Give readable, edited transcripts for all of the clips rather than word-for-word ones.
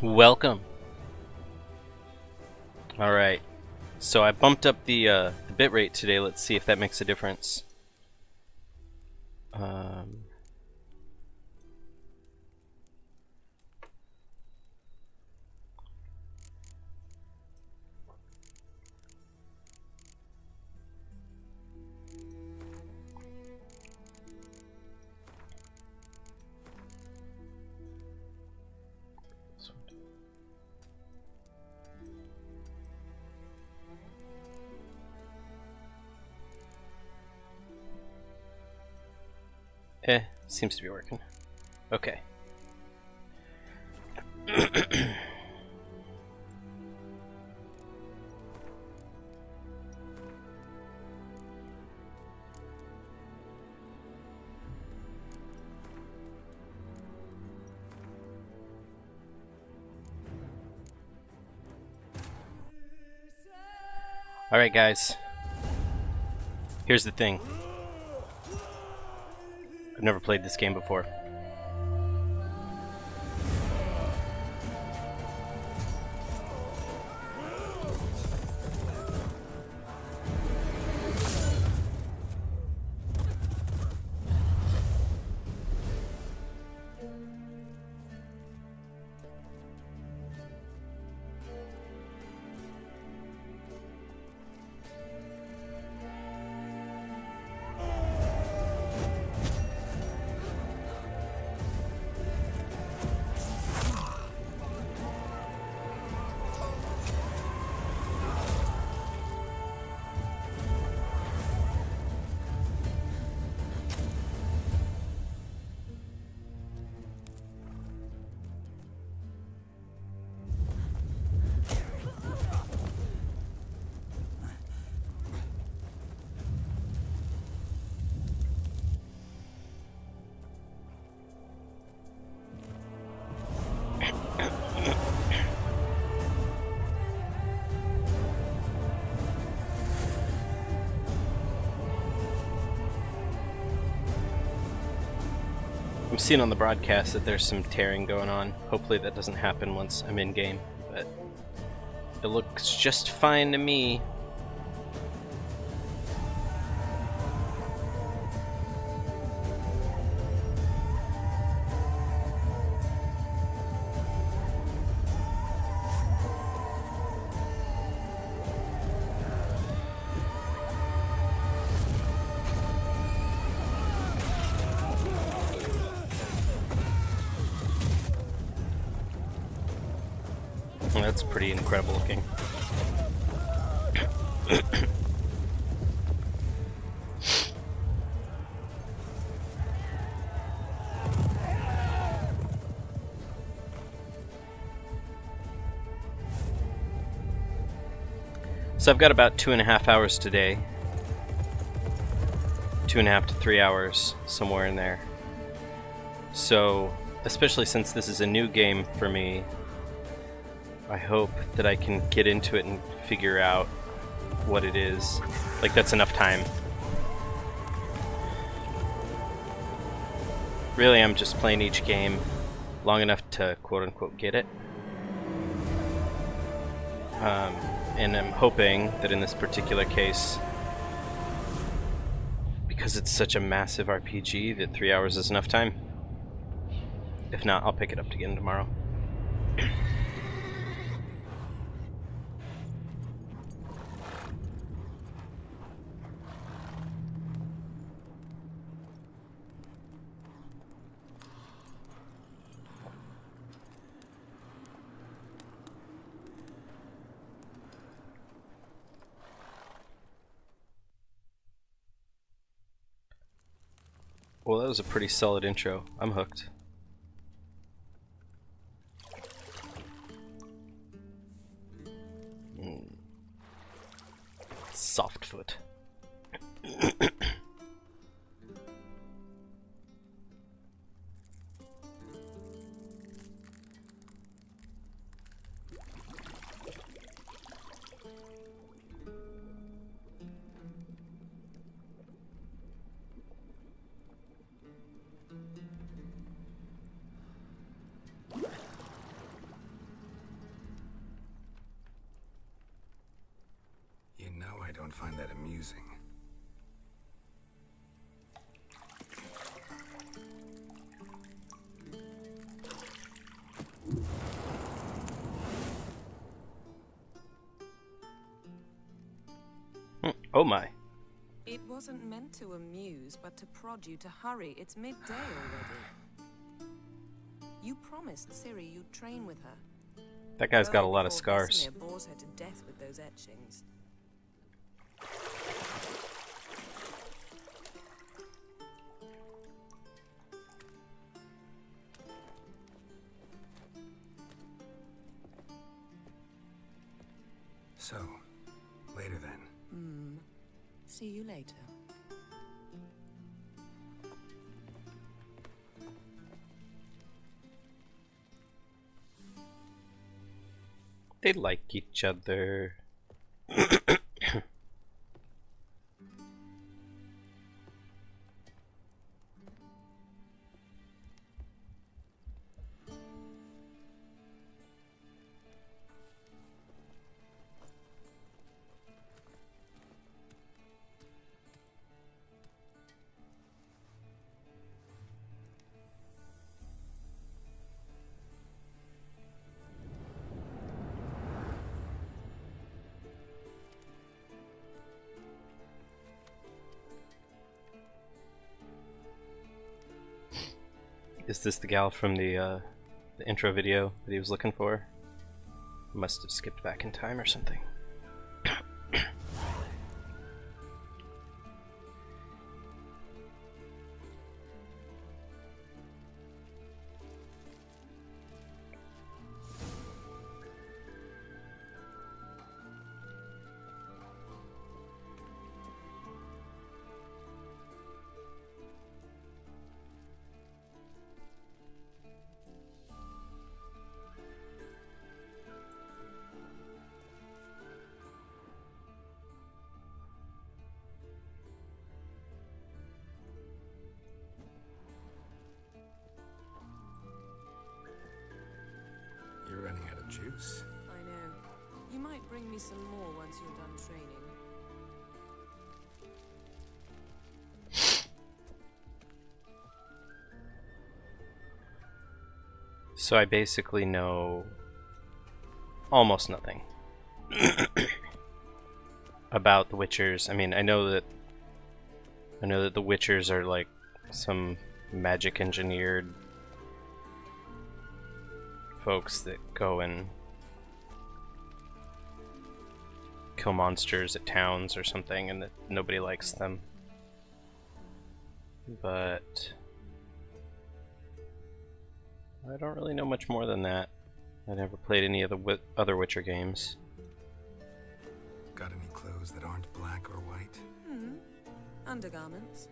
Welcome. Alright, so I bumped up the bitrate today. Let's see if that makes a difference. Seems to be working. Okay. Alright guys, here's the thing. I've never played this game before. I'm seeing on the broadcast that there's some tearing going on. Hopefully that doesn't happen once I'm in game, but it looks just fine to me. That's pretty incredible looking. So I've got about 2.5 hours today. 2.5 to 3 hours, somewhere in there. So, especially since this is a new game for me, I hope that I can get into it and figure out what it is. Like, that's enough time. Really, I'm just playing each game long enough to quote-unquote get it. And I'm hoping that in this particular case, because it's such a massive RPG, that 3 hours is enough time. If not, I'll pick it up again tomorrow. Well, that was a pretty solid intro. I'm hooked. Softfoot. don't find that amusing. Oh my. It wasn't meant to amuse, but to prod you to hurry. It's midday already. You promised Ciri you'd train with her. That guy's got a Go lot of before scars. Vesemir bores her to death with those etchings. So, later then. See you later. They like each other. Is this the gal from the intro video that he was looking for? Must have skipped back in time or something. You're running out of juice. I know. You might bring me some more once you're done training. So I basically know almost nothing about the Witchers. I mean, I know that the Witchers are like some magic engineered folks that go and kill monsters at towns or something, and that nobody likes them. But I don't really know much more than that. I never played any of the other Witcher games. Got any clothes that aren't black or white? Undergarments.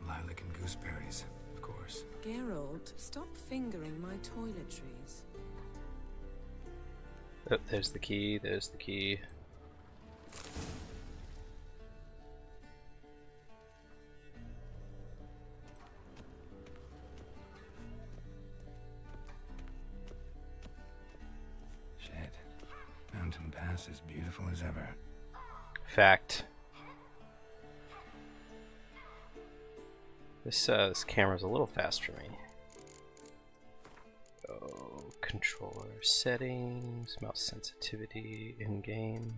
Lilac and gooseberries, of course. Geralt, stop fingering my toiletries. Oh, there's the key, there's the key. Shit. Mountain Pass is beautiful as ever. Fact. This camera's a little fast for me. Oh, controller settings, mouse sensitivity in game,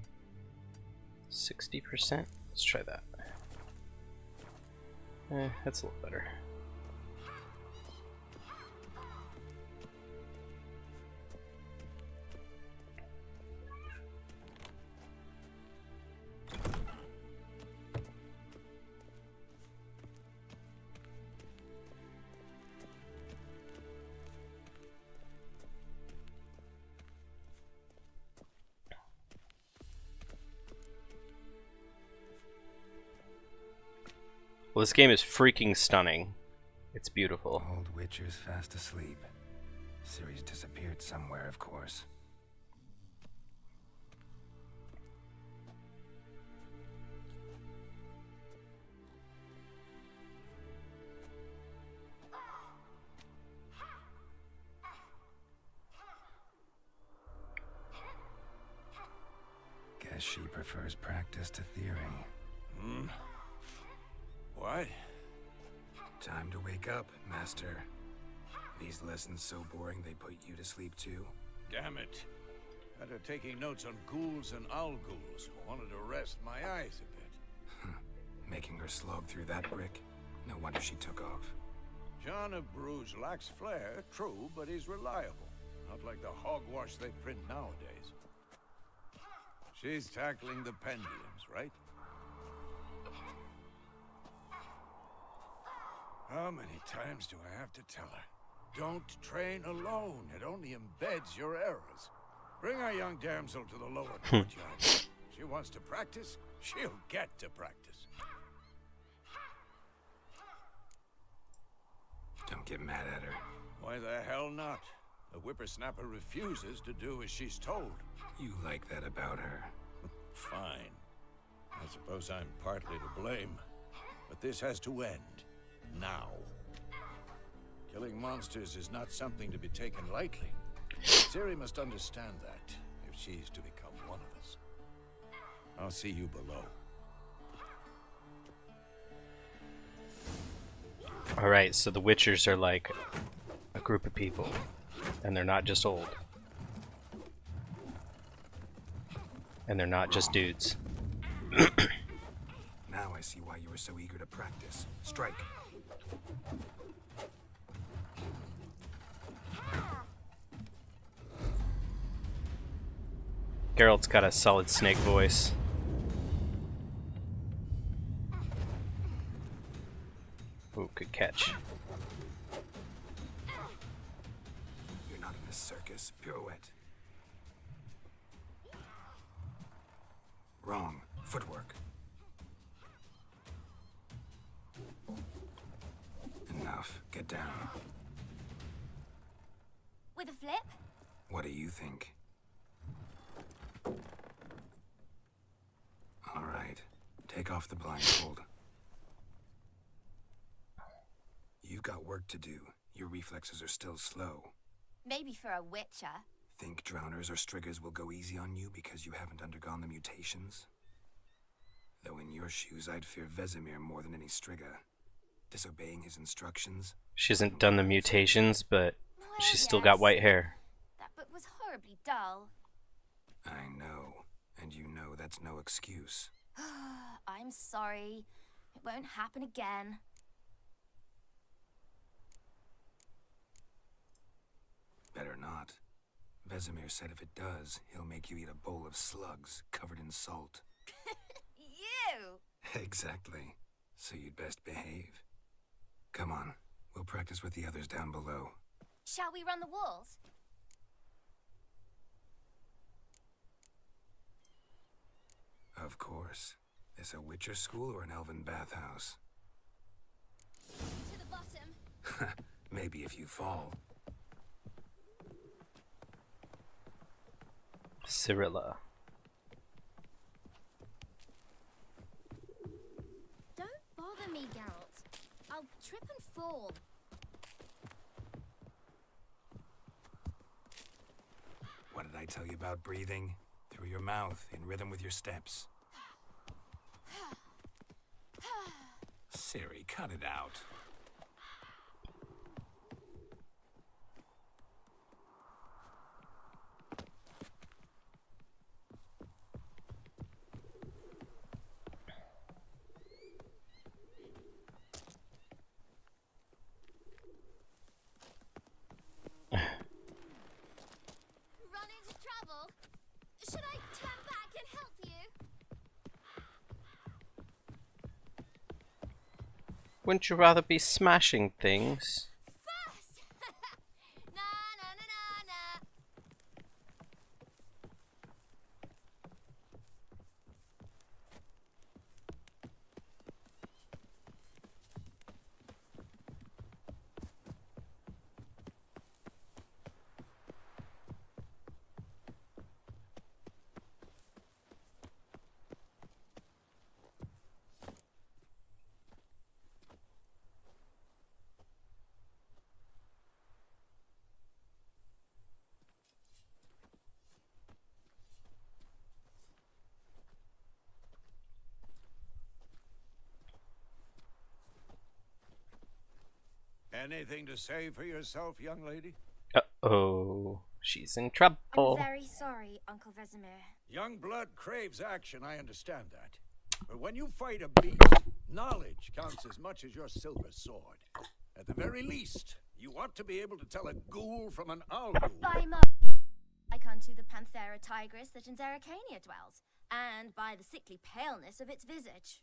60%. Let's try that. That's a little better. Well, this game is freaking stunning. It's beautiful. Old Witcher's fast asleep. Ciri's disappeared somewhere, of course. Guess she prefers practice to theory. Hmm? What? Time to wake up, Master. These lessons so boring they put you to sleep too? Damn it. Had her taking notes on ghouls and owl-ghouls. Wanted to rest my eyes a bit. Making her slog through that brick? No wonder she took off. John of Bruges lacks flair, true, but he's reliable. Not like the hogwash they print nowadays. She's tackling the pendulums, right? How many times do I have to tell her? Don't train alone. It only embeds your errors. Bring our young damsel to the lower courtyard. She wants to practice, she'll get to practice. Don't get mad at her. Why the hell not? The whippersnapper refuses to do as she's told. You like that about her. Fine. I suppose I'm partly to blame. But this has to end. Now. Killing monsters is not something to be taken lightly. Ciri must understand that, if she's to become one of us. I'll see you below. Alright, so the Witchers are like a group of people, and they're not just old. And they're not just dudes. Now I see why you were so eager to practice. Strike. Geralt's got a solid snake voice. Ooh, good catch. You're not in this circus. Pirouette. Wrong. Footwork. Enough. Get down. With a flip? What do you think? All right. Take off the blindfold. You've got work to do. Your reflexes are still slow. Maybe for a witcher. Think drowners or striggers will go easy on you because you haven't undergone the mutations? Though in your shoes, I'd fear Vesemir more than any strigger. Disobeying his instructions. She hasn't done the mutations, but Well, she's still got yes. white hair. That book was horribly dull. I know, and you know that's no excuse. I'm sorry. It won't happen again. Better not. Vesemir said if it does, he'll make you eat a bowl of slugs covered in salt. You! Exactly. So you'd best behave. Come on, we'll practice with the others down below. Shall we run the walls? Of course. This a Witcher school or an elven bathhouse? To the bottom. Maybe if you fall. Cyrilla. Don't bother me, Geralt. I'll trip and fall. What did I tell you about breathing? Through your mouth, in rhythm with your steps. Ciri, cut it out. Run into trouble? Should I turn back and help you? Wouldn't you rather be smashing things? First! Na na na na na. Anything to say for yourself, young lady? Uh-oh. She's in I'm trouble. very sorry, Uncle Vesemir. Young blood craves action, I understand that. But when you fight a beast, knowledge counts as much as your silver sword. At the very least, you ought to be able to tell a ghoul from an owl ghoul. By marking, like unto the Panthera tigris that in Zerrikania dwells, and by the sickly paleness of its visage.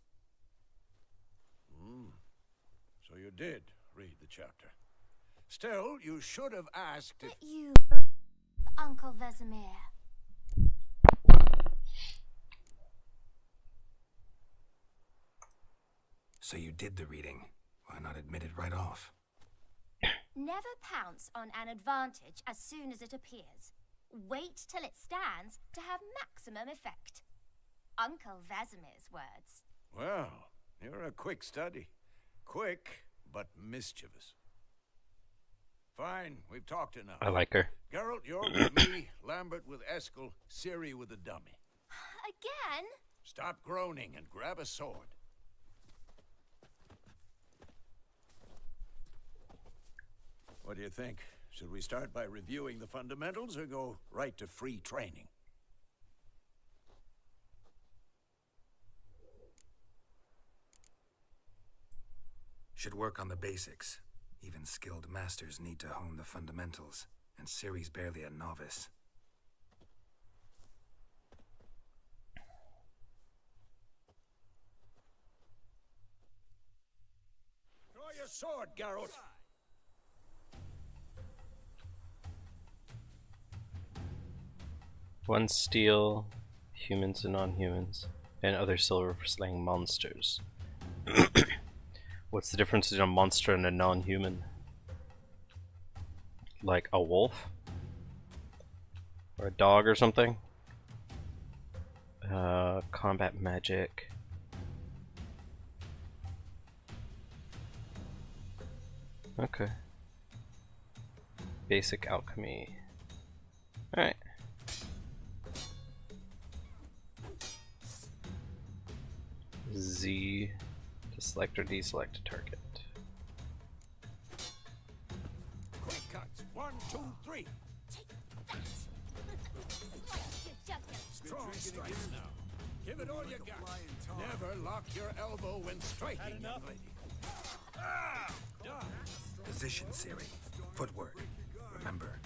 So you did read the chapter. Still, you should have asked if... But you, Uncle Vesemir. So you did the reading. Why not admit it right off? Never pounce on an advantage as soon as it appears. Wait till it stands to have maximum effect. Uncle Vesemir's words. Well, you're a quick study. Quick, but mischievous. Fine, we've talked enough. I like her. Geralt, you're with me, Lambert with Eskel, Ciri with the dummy. Again? Stop groaning and grab a sword. What do you think? Should we start by reviewing the fundamentals or go right to free training? Should work on the basics. Even skilled masters need to hone the fundamentals, and Ciri's barely a novice. Draw your sword, Geralt! One steel, humans and non-humans, and other silver-slaying monsters. What's the difference between a monster and a non-human? Like a wolf? Or a dog or something? Combat magic. Okay. Basic alchemy. Alright. Z to select or deselect a target. Quick cuts. 1, 2, 3. Strong strikes now. Give it all you got. Never lock your elbow when striking, young lady. Ah! Done. Position, Ciri. Footwork. Remember.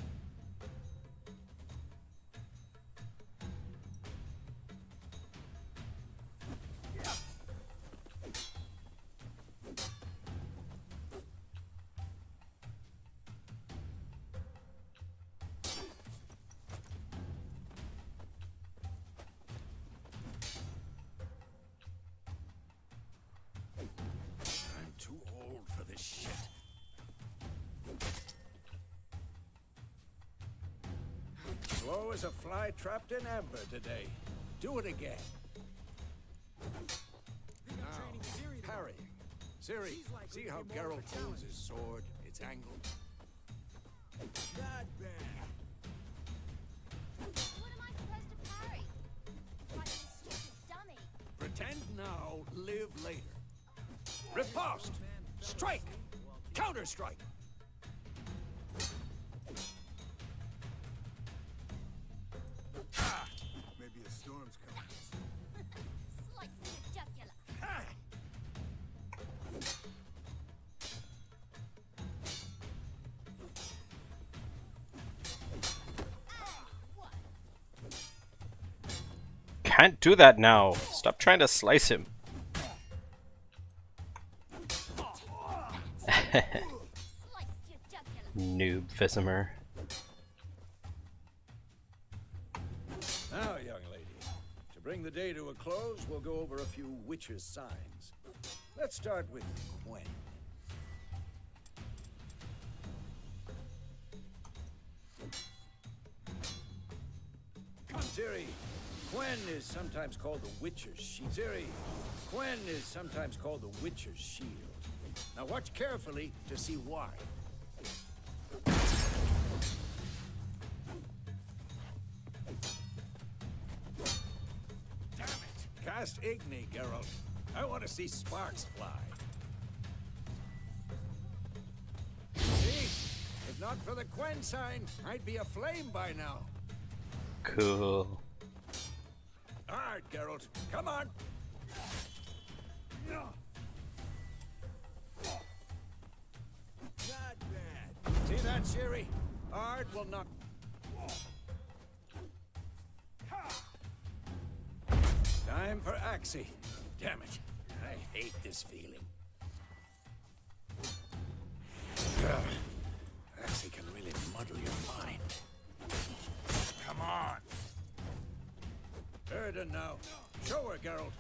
I'm too old for this shit. Slow as a fly trapped in amber today. Do it again. Now, parrying. Ciri, see how Geralt holds his sword? It's angled. What am I supposed to parry? Like this stupid dummy. Pretend now, live later. Riposte! Strike! Counter-strike! Maybe a storm's coming. Slice the jugular. Ah! What? Can't do that now. Stop trying to slice him. Slice your jugular. Noob Vesemir. Now, young lady, to bring the day to a close, we'll go over a few witches' signs. Let's start with Quen. Ciri, Quen is sometimes called the Witcher's Shield. Ciri, Quen is sometimes called the Witcher's Shield. Now watch carefully to see why. Damn it! Cast Igni, Geralt. I want to see sparks fly. not for the Quen sign, I'd be aflame by now. Cool. All right, Geralt, come on. Not bad. See that, Ciri? Art will not. Time for Axii. Damn it. I hate this feeling. Axii can really muddle your mind. Come on. Erden now. Show her, Geralt.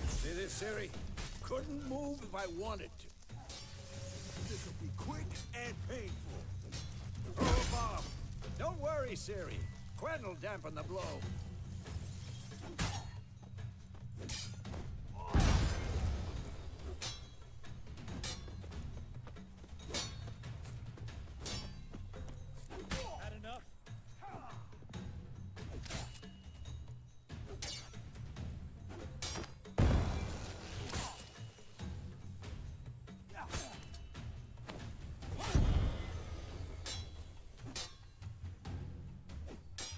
See this, Ciri? Couldn't move if I wanted to. This'll be quick and painful. Throw a bomb. Don't worry, Ciri. Quen will dampen the blow. Had enough?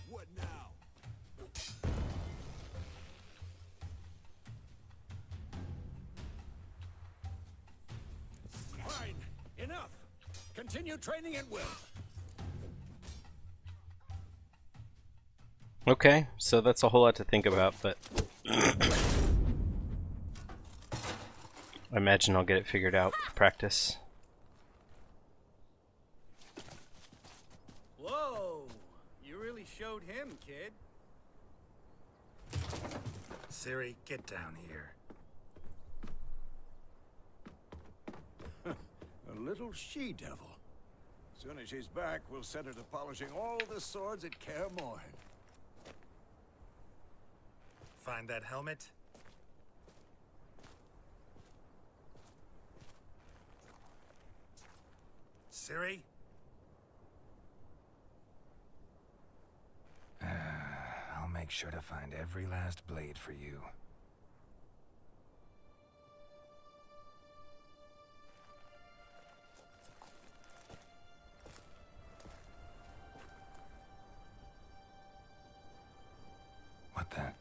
What now? Fine. Enough. Continue training at will. Okay, so that's a whole lot to think about, but I imagine I'll get it figured out with practice. Whoa! You really showed him, kid. Ciri, get down here. A little she-devil. Soon as she's back, we'll set her to polishing all the swords at Kaer Morhen. Find that helmet? Ciri? I'll make sure to find every last blade for you. What the?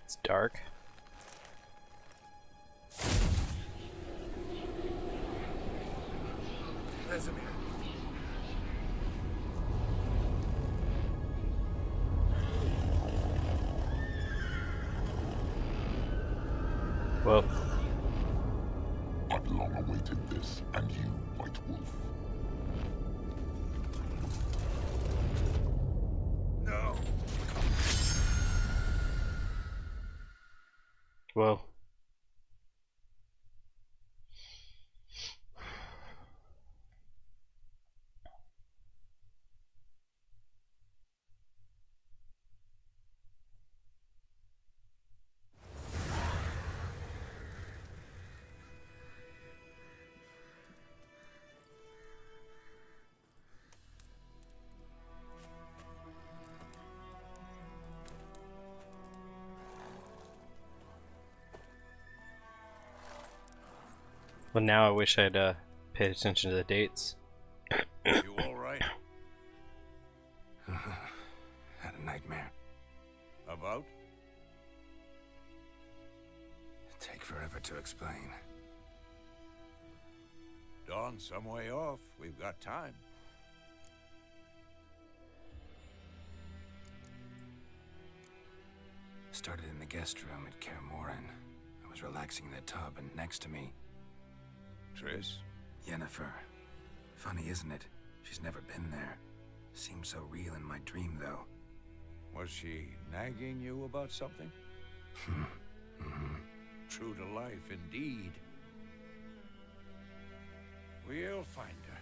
It's dark. Vesemir. Well, I've long awaited this, and you, White Wolf. No. well. Well, now I wish I'd paid attention to the dates. You all right? Had a nightmare. About? Take forever to explain. Dawn's some way off. We've got time. Started in the guest room at Kaer Morhen. I was relaxing in the tub, and next to me, Triss? Yennefer. Funny, isn't it? She's never been there. Seemed so real in my dream, though. Was she nagging you about something? True to life, indeed. We'll find her.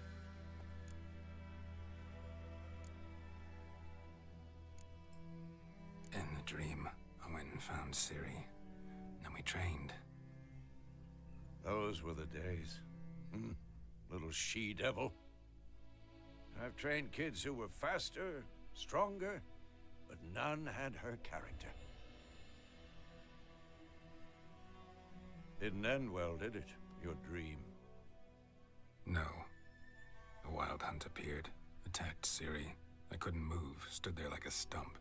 In the dream, I went and found Ciri. Then we trained. Those were the days. Little she-devil. I've trained kids who were faster, stronger, but none had her character. Didn't end well, did it? Your dream? No. A wild hunt appeared, attacked Ciri. I couldn't move, stood there like a stump.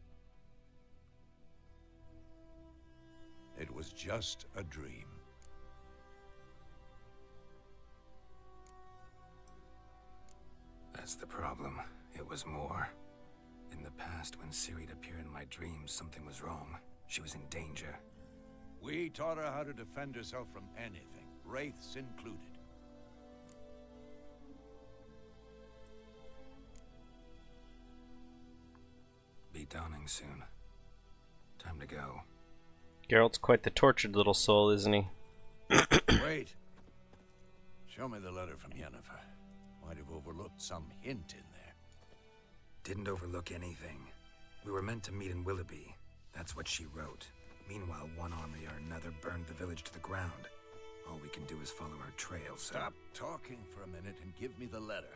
It was just a dream. That's the problem. It was more. In the past, when Ciri'd appear in my dreams, something was wrong. She was in danger. We taught her how to defend herself from anything, wraiths included. Be dawning soon. Time to go. Geralt's quite the tortured little soul, isn't he? Wait. Show me the letter from Yennefer. Might have overlooked some hint in there. Didn't overlook anything. We were meant to meet in Willoughby. That's what she wrote. Meanwhile, one army or another burned the village to the ground. All we can do is follow her trail, so... Stop talking for a minute and give me the letter.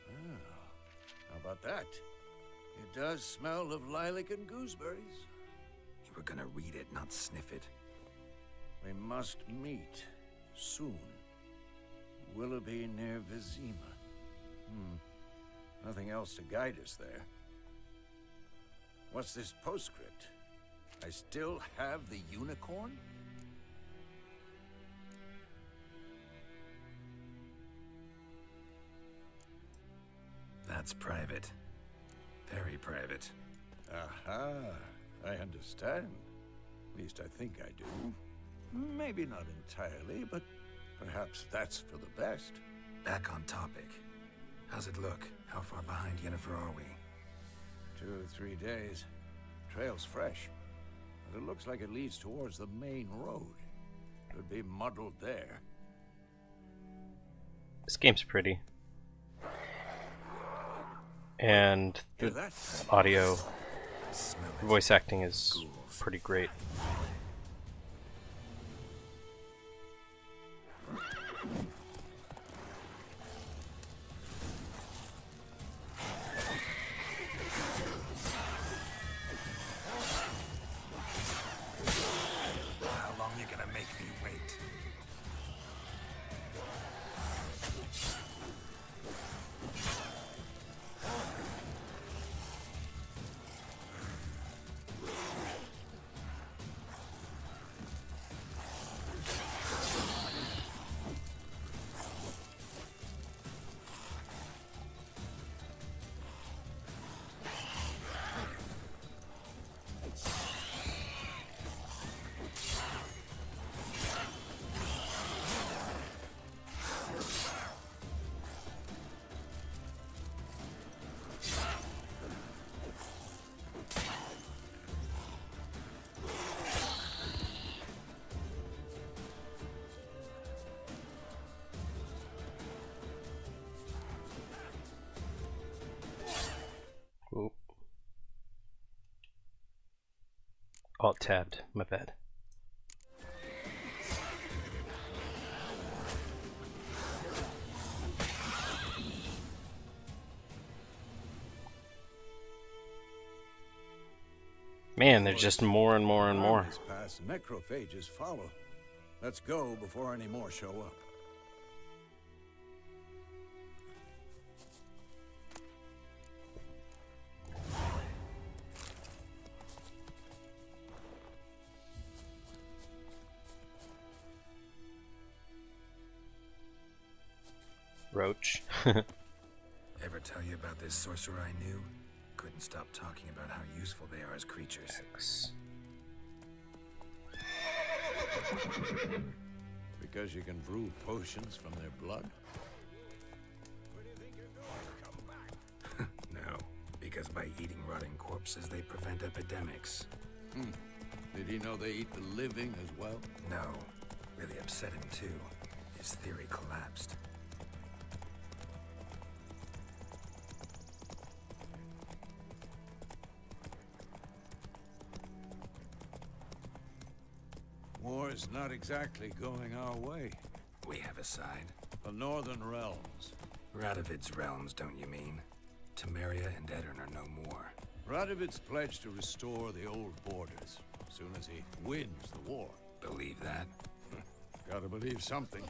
Oh, how about that? It does smell of lilac and gooseberries. You were gonna read it, not sniff it. We must meet soon. Willoughby near Vizima. Nothing else to guide us there. What's this postscript? I still have the unicorn? That's private. Very private. Aha, I understand. At least I think I do. Maybe not entirely, but perhaps that's for the best. Back on topic. How's it look? How far behind Yennefer are we? 2 or 3 days. Trail's fresh, but it looks like it leads towards the main road. Could be muddled there. This game's pretty. And Hear the that? audio, I smell it. voice acting is pretty great. How long you gonna make me wait? Oop. Alt tabbed, my bad. Man, there's just more and more and more. Armies pass, necrophages follow. Let's go before any more show up. Roach. Ever tell you about this sorcerer I knew? Couldn't stop talking about how useful they are as creatures. X. Because you can brew potions from their blood? No, because by eating rotting corpses, they prevent epidemics. Did he know they eat the living as well? No, really upset him too. His theory collapsed. War's not exactly going our way. We have a side. The Northern Realms. Radovid's realms, don't you mean? Temeria and Edirn are no more. Radovid's pledged to restore the old borders as soon as he wins the war. Believe that? Gotta believe something.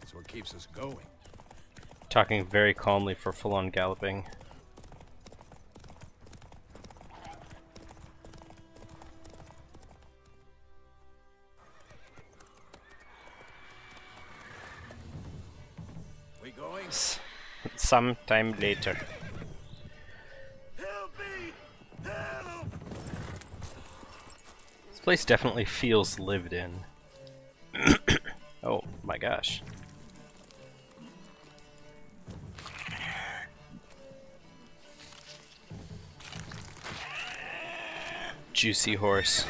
That's what keeps us going. Talking very calmly for full-on galloping. We going? Sometime later. Help me! Help! This place definitely feels lived in. Oh my gosh. Juicy horse.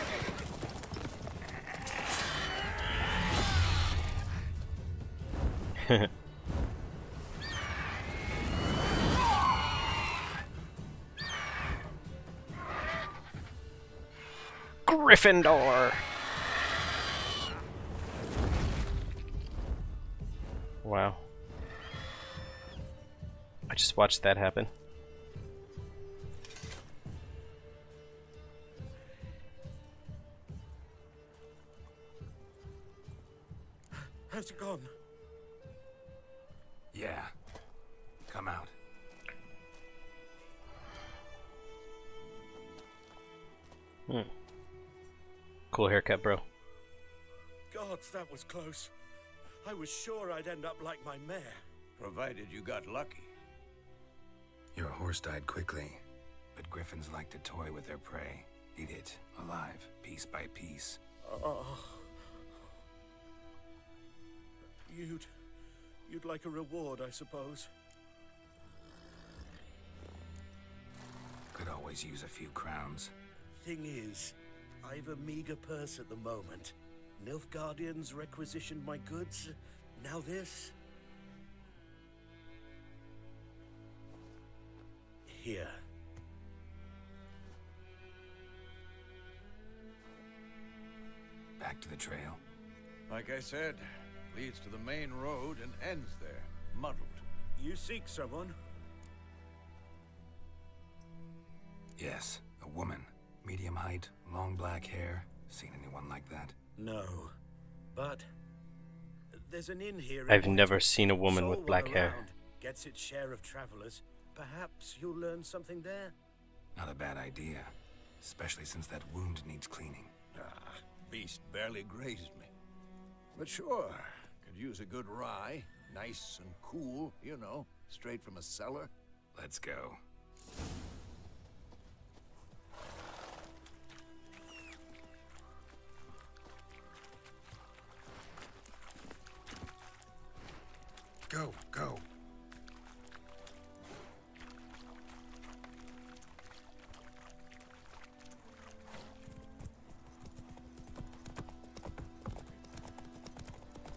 Gryffindor. Wow. I just watched that happen. How's it gone? Yeah. Come out. Cool haircut, bro. Gods, that was close. I was sure I'd end up like my mare. Provided you got lucky. Your horse died quickly, but griffins like to toy with their prey. Eat it, alive, piece by piece. Oh. You'd like a reward, I suppose. Could always use a few crowns. Thing is, I've a meager purse at the moment. Nilfgaardians requisitioned my goods. Now this. Here. Back to the trail. Like I said, leads to the main road and ends there, muddled. You seek someone? Yes, a woman. Medium height, long black hair. Seen anyone like that? No. But there's an inn here. I've never seen a woman Sole with one black hair. around gets its share of travelers. Perhaps you'll learn something there. Not a bad idea. Especially since that wound needs cleaning. Beast barely grazed me. But sure, could use a good rye. Nice and cool, you know, straight from a cellar. Let's go. Go, go.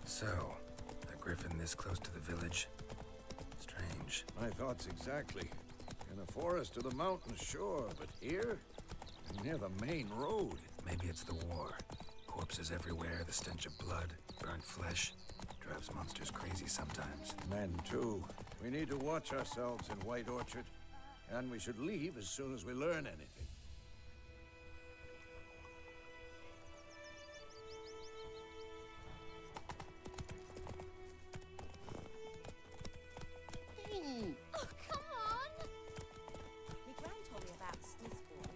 So, a griffin this close to the village? Strange. My thoughts exactly. In the forest or the mountains, sure, but here? Near the main road. Maybe it's the war. Corpses everywhere, the stench of blood, burnt flesh. Drives monsters crazy sometimes. Men, too. We need to watch ourselves in White Orchard. And we should leave as soon as we learn anything. Oh, come on! My gran told me about Smithborn.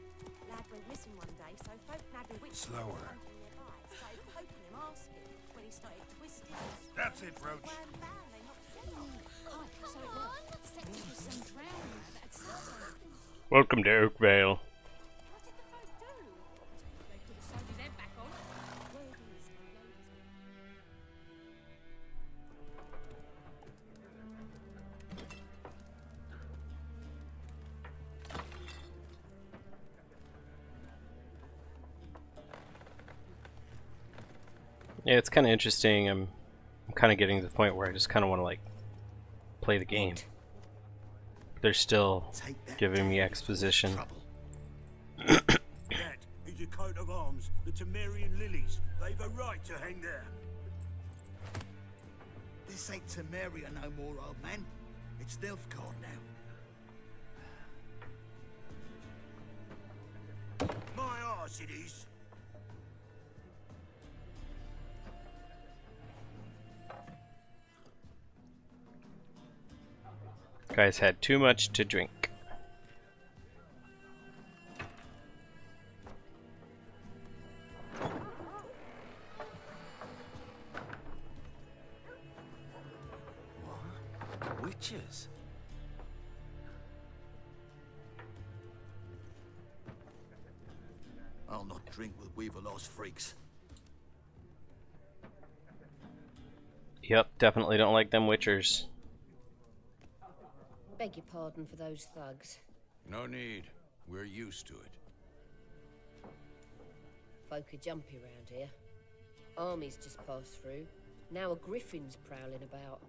Lad went missing one day, so folk nagged a witch. Slower. Nearby, started poking him, asking. When he started twisting. That's it, Roach. Ran down, they knocked his head off. Oh, so it was. Set to some drowning that had said something. Welcome to Oakvale. What did the folk do? They could have sewed his head back on. Word is, the ladies. Yeah, it's kind of interesting. I'm kind of getting to the point where I just kind of want to like play the game. They're still giving me exposition. That is a coat of arms, the Temerian lilies. They've a right to hang there. This ain't Temeria no more, old man. It's Nilfgaard now. My arse it is. Guys had too much to drink. What? Witches? I'll not drink with Weaverlaw's freaks. Yep, definitely don't like them witchers. Beg your pardon for those thugs. No need. We're used to it. Folk are jumpy round here. Armies just passed through. Now a griffin's prowling about.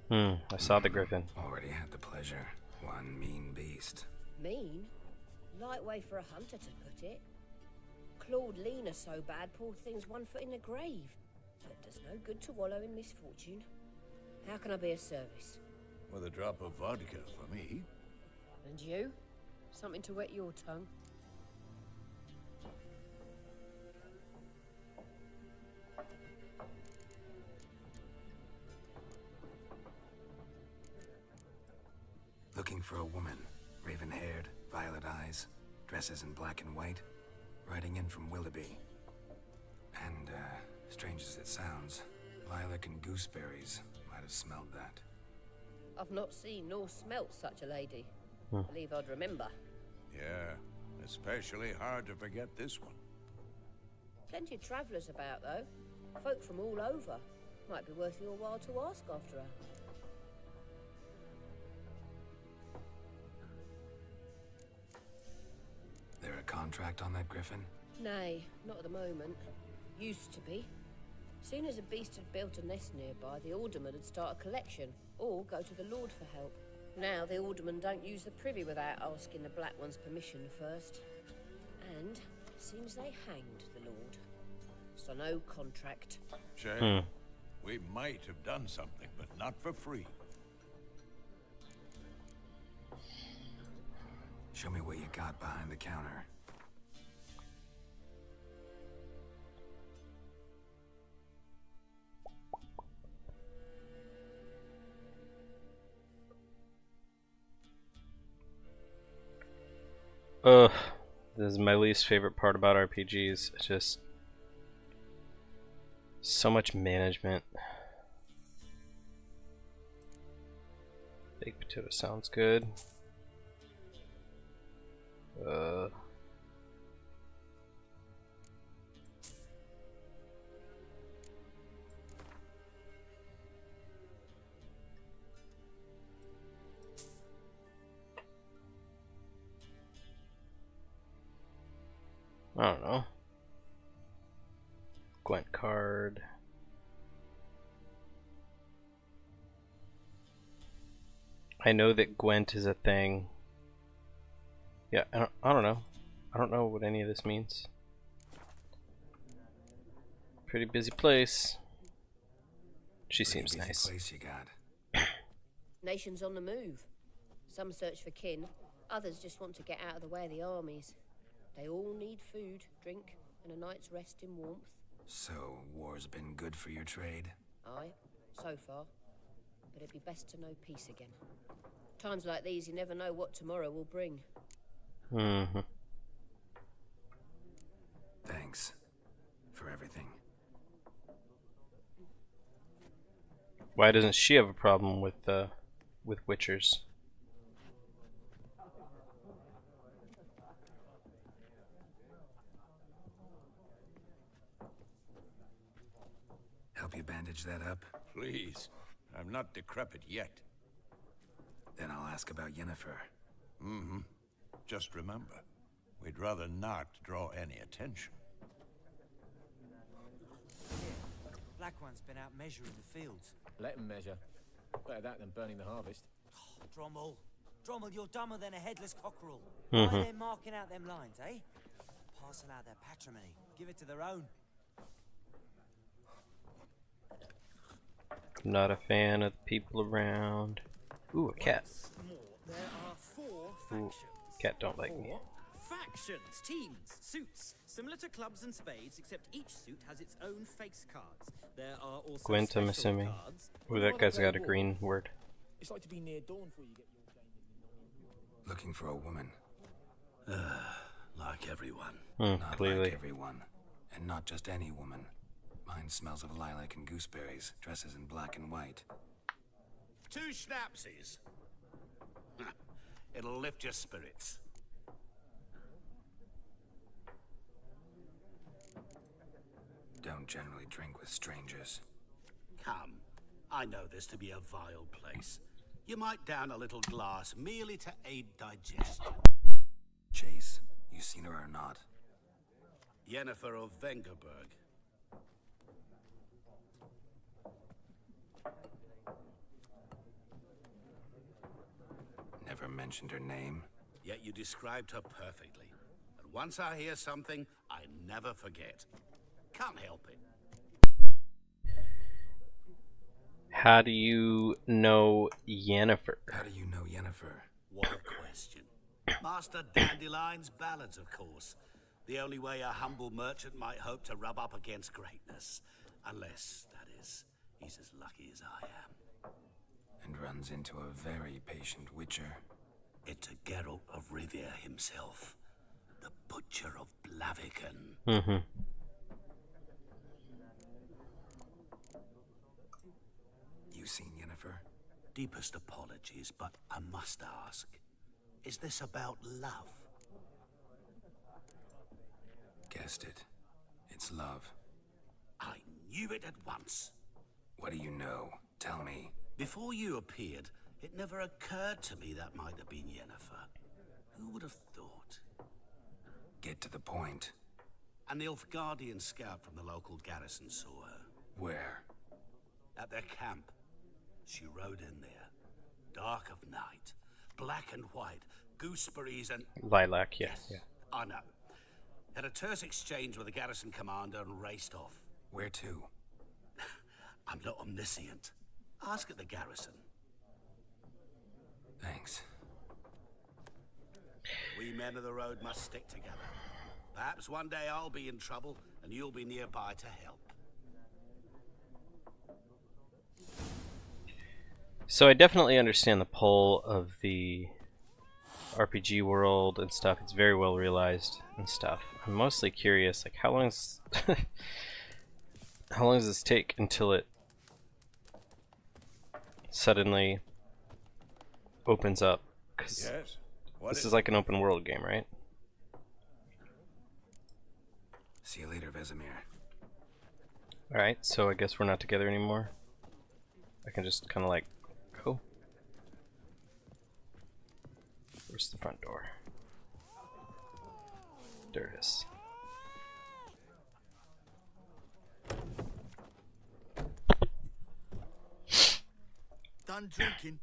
I saw the griffin. Already had the pleasure. One mean beast. Mean? Light way for a hunter to put it. Clawed Lena so bad, poor thing's 1 foot in the grave. But does no good to wallow in misfortune. How can I be of service? With a drop of vodka for me. And you? Something to wet your tongue? Looking for a woman. Raven-haired, violet eyes, dresses in black and white. Riding in from Willoughby. And, strange as it sounds, lilac and gooseberries might have smelled that. I've not seen nor smelt such a lady. Believe I'd remember. Yeah, especially hard to forget this one. Plenty of travellers about, though. Folk from all over. Might be worth your while to ask after her. There a contract on that griffin? Nay, not at the moment. Used to be. Soon as a beast had built a nest nearby, the alderman would start a collection, or go to the Lord for help. Now the aldermen don't use the privy without asking the Black One's permission first. And seems they hanged the Lord. So no contract. Shame. We might have done something, but not for free. Show me what you got behind the counter. Ugh, this is my least favorite part about RPGs. It's just so much management. Baked potato sounds good. I don't know. Gwent card. I know that Gwent is a thing. Yeah, I don't know. I don't know what any of this means. Pretty busy place. She seems Busy nice. place you got. Nations on the move. Some search for kin, others just want to get out of the way of the armies. They all need food, drink, and a night's rest in warmth. So, war's been good for your trade? Aye, so far. But it'd be best to know peace again. Times like these, you never know what tomorrow will bring. Thanks. For everything. Why doesn't she have a problem with witchers? Help you bandage that up? Please. I'm not decrepit yet. Then I'll ask about Yennefer. Just remember, we'd rather not draw any attention. Black One's been out measuring the fields. Let him measure. Better that than burning the harvest. Drommel. Drommel, you're dumber than a headless cockerel. Why are they marking out them lines, eh? Parcel out their patrimony. Give it to their own. I'm not a fan of the people around. Ooh, a cat. What's more, there are 4 Ooh, factions. cat don't like me. 4 factions, teams, suits, similar to clubs and spades, except each suit has its own face cards. There are also Gwent, I'm special assuming. cards. Ooh, that guy's got a green word. It's like to be near dawn before you get your game in. Looking for a woman. Like everyone. Not Clearly. like everyone. And not just any woman. Mine smells of lilac and gooseberries, dresses in black and white. 2 schnapsies. It'll lift your spirits. Don't generally drink with strangers. Come, I know this to be a vile place. You might down a little glass merely to aid digestion. Chase, you seen her or not? Yennefer of Vengerberg. Never mentioned her name. Yet you described her perfectly. And once I hear something, I never forget. Can't help it. How do you know Yennefer? How do you know Yennefer? What a question. Master Dandelion's ballads, of course. The only way a humble merchant might hope to rub up against greatness. Unless, that is, he's as lucky as I am. And runs into a very patient witcher. It's a Geralt of Rivia himself. The Butcher of Blaviken. Mm-hmm. You seen Yennefer? Deepest apologies, but I must ask. Is this about love? Guessed it. It's love. I knew it at once. What do you know? Tell me. Before you appeared, it never occurred to me that might have been Yennefer. Who would have thought? Get to the point. A Nilfgaardian scout from the local garrison saw her. Where? At their camp. She rode in there. Dark of night. Black and white. Gooseberries and... Lilac, yeah. Yes, I know. Had a terse exchange with the garrison commander and raced off. Where to? I'm not omniscient. Ask at the garrison. Thanks. We men of the road must stick together. Perhaps one day I'll be in trouble and you'll be nearby to help. So I definitely understand the pull of the RPG world and stuff. It's very well realized and stuff. I'm mostly curious, like, how long is how long does this take until it suddenly opens up? Because this is like an open world game, right? See you later, Vesemir. Alright, so I guess we're not together anymore. I can just kind of like go. Where's the front door? There it is. Done drinking?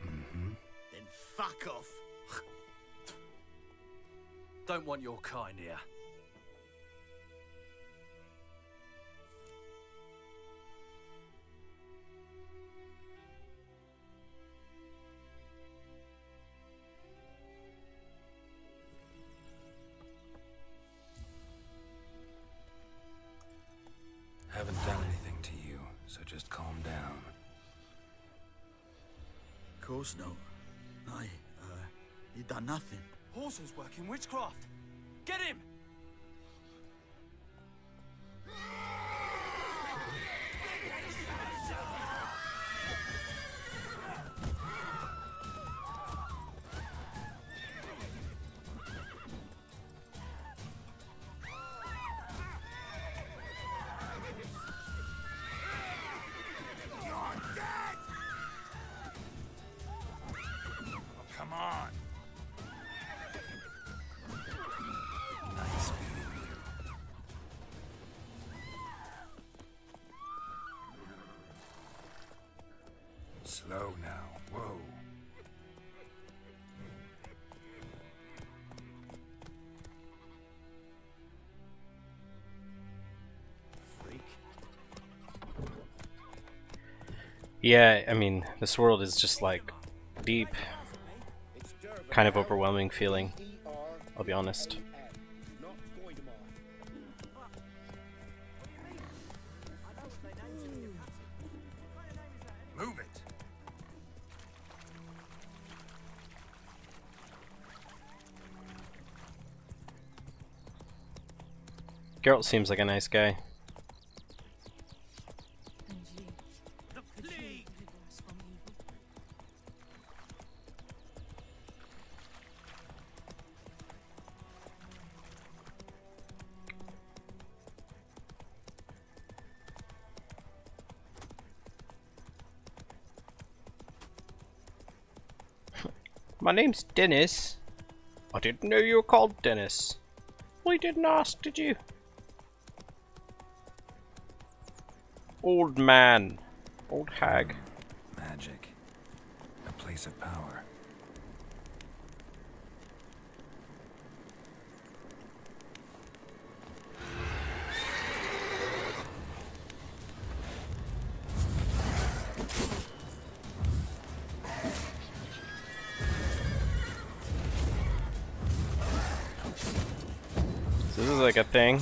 Mm-hmm. Then fuck off. Don't want your kind here. Haven't done anything to you, so just calm down. Of course not. You done nothing. Horses working witchcraft. Get him! Come on. Nice meeting you. Slow now. Whoa. Freak. Yeah, I mean, this world is just like deep, kind of overwhelming feeling, I'll be honest. Move it. Geralt seems like a nice guy. My name's Dennis. I didn't know you were called Dennis. Well, you didn't ask, did you? Old man. Old hag. Magic. A place of power. So this is like a thing.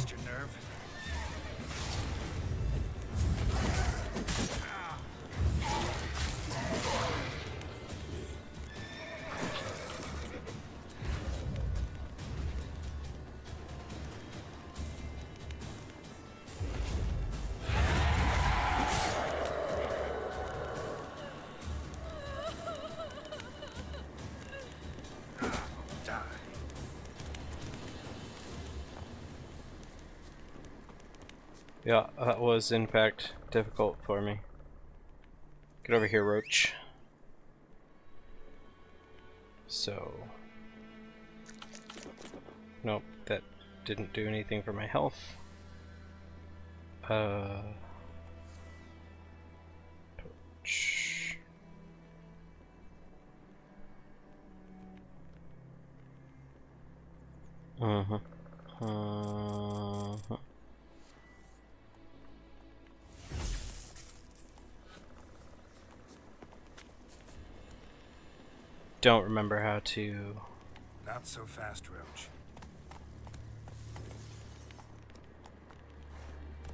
Yeah, that was in fact difficult for me. Get over here, Roach. So... Nope, that didn't do anything for my health. Torch. Don't remember how to... Not so fast, Roach.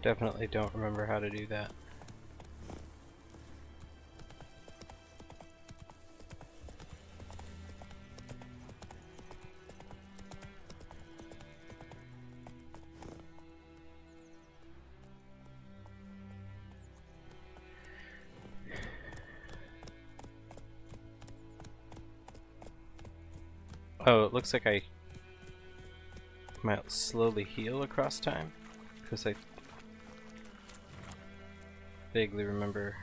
Definitely don't remember how to do that. Oh, it looks like I might slowly heal across time, because I vaguely remember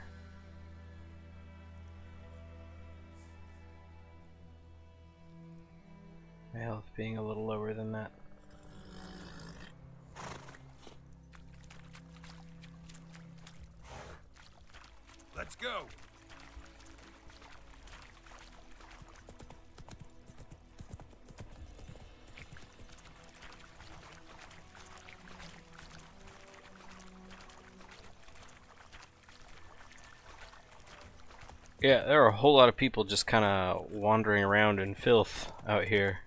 my health being a little lower than that. Let's go. Yeah, there are a whole lot of people just kind of wandering around in filth out here.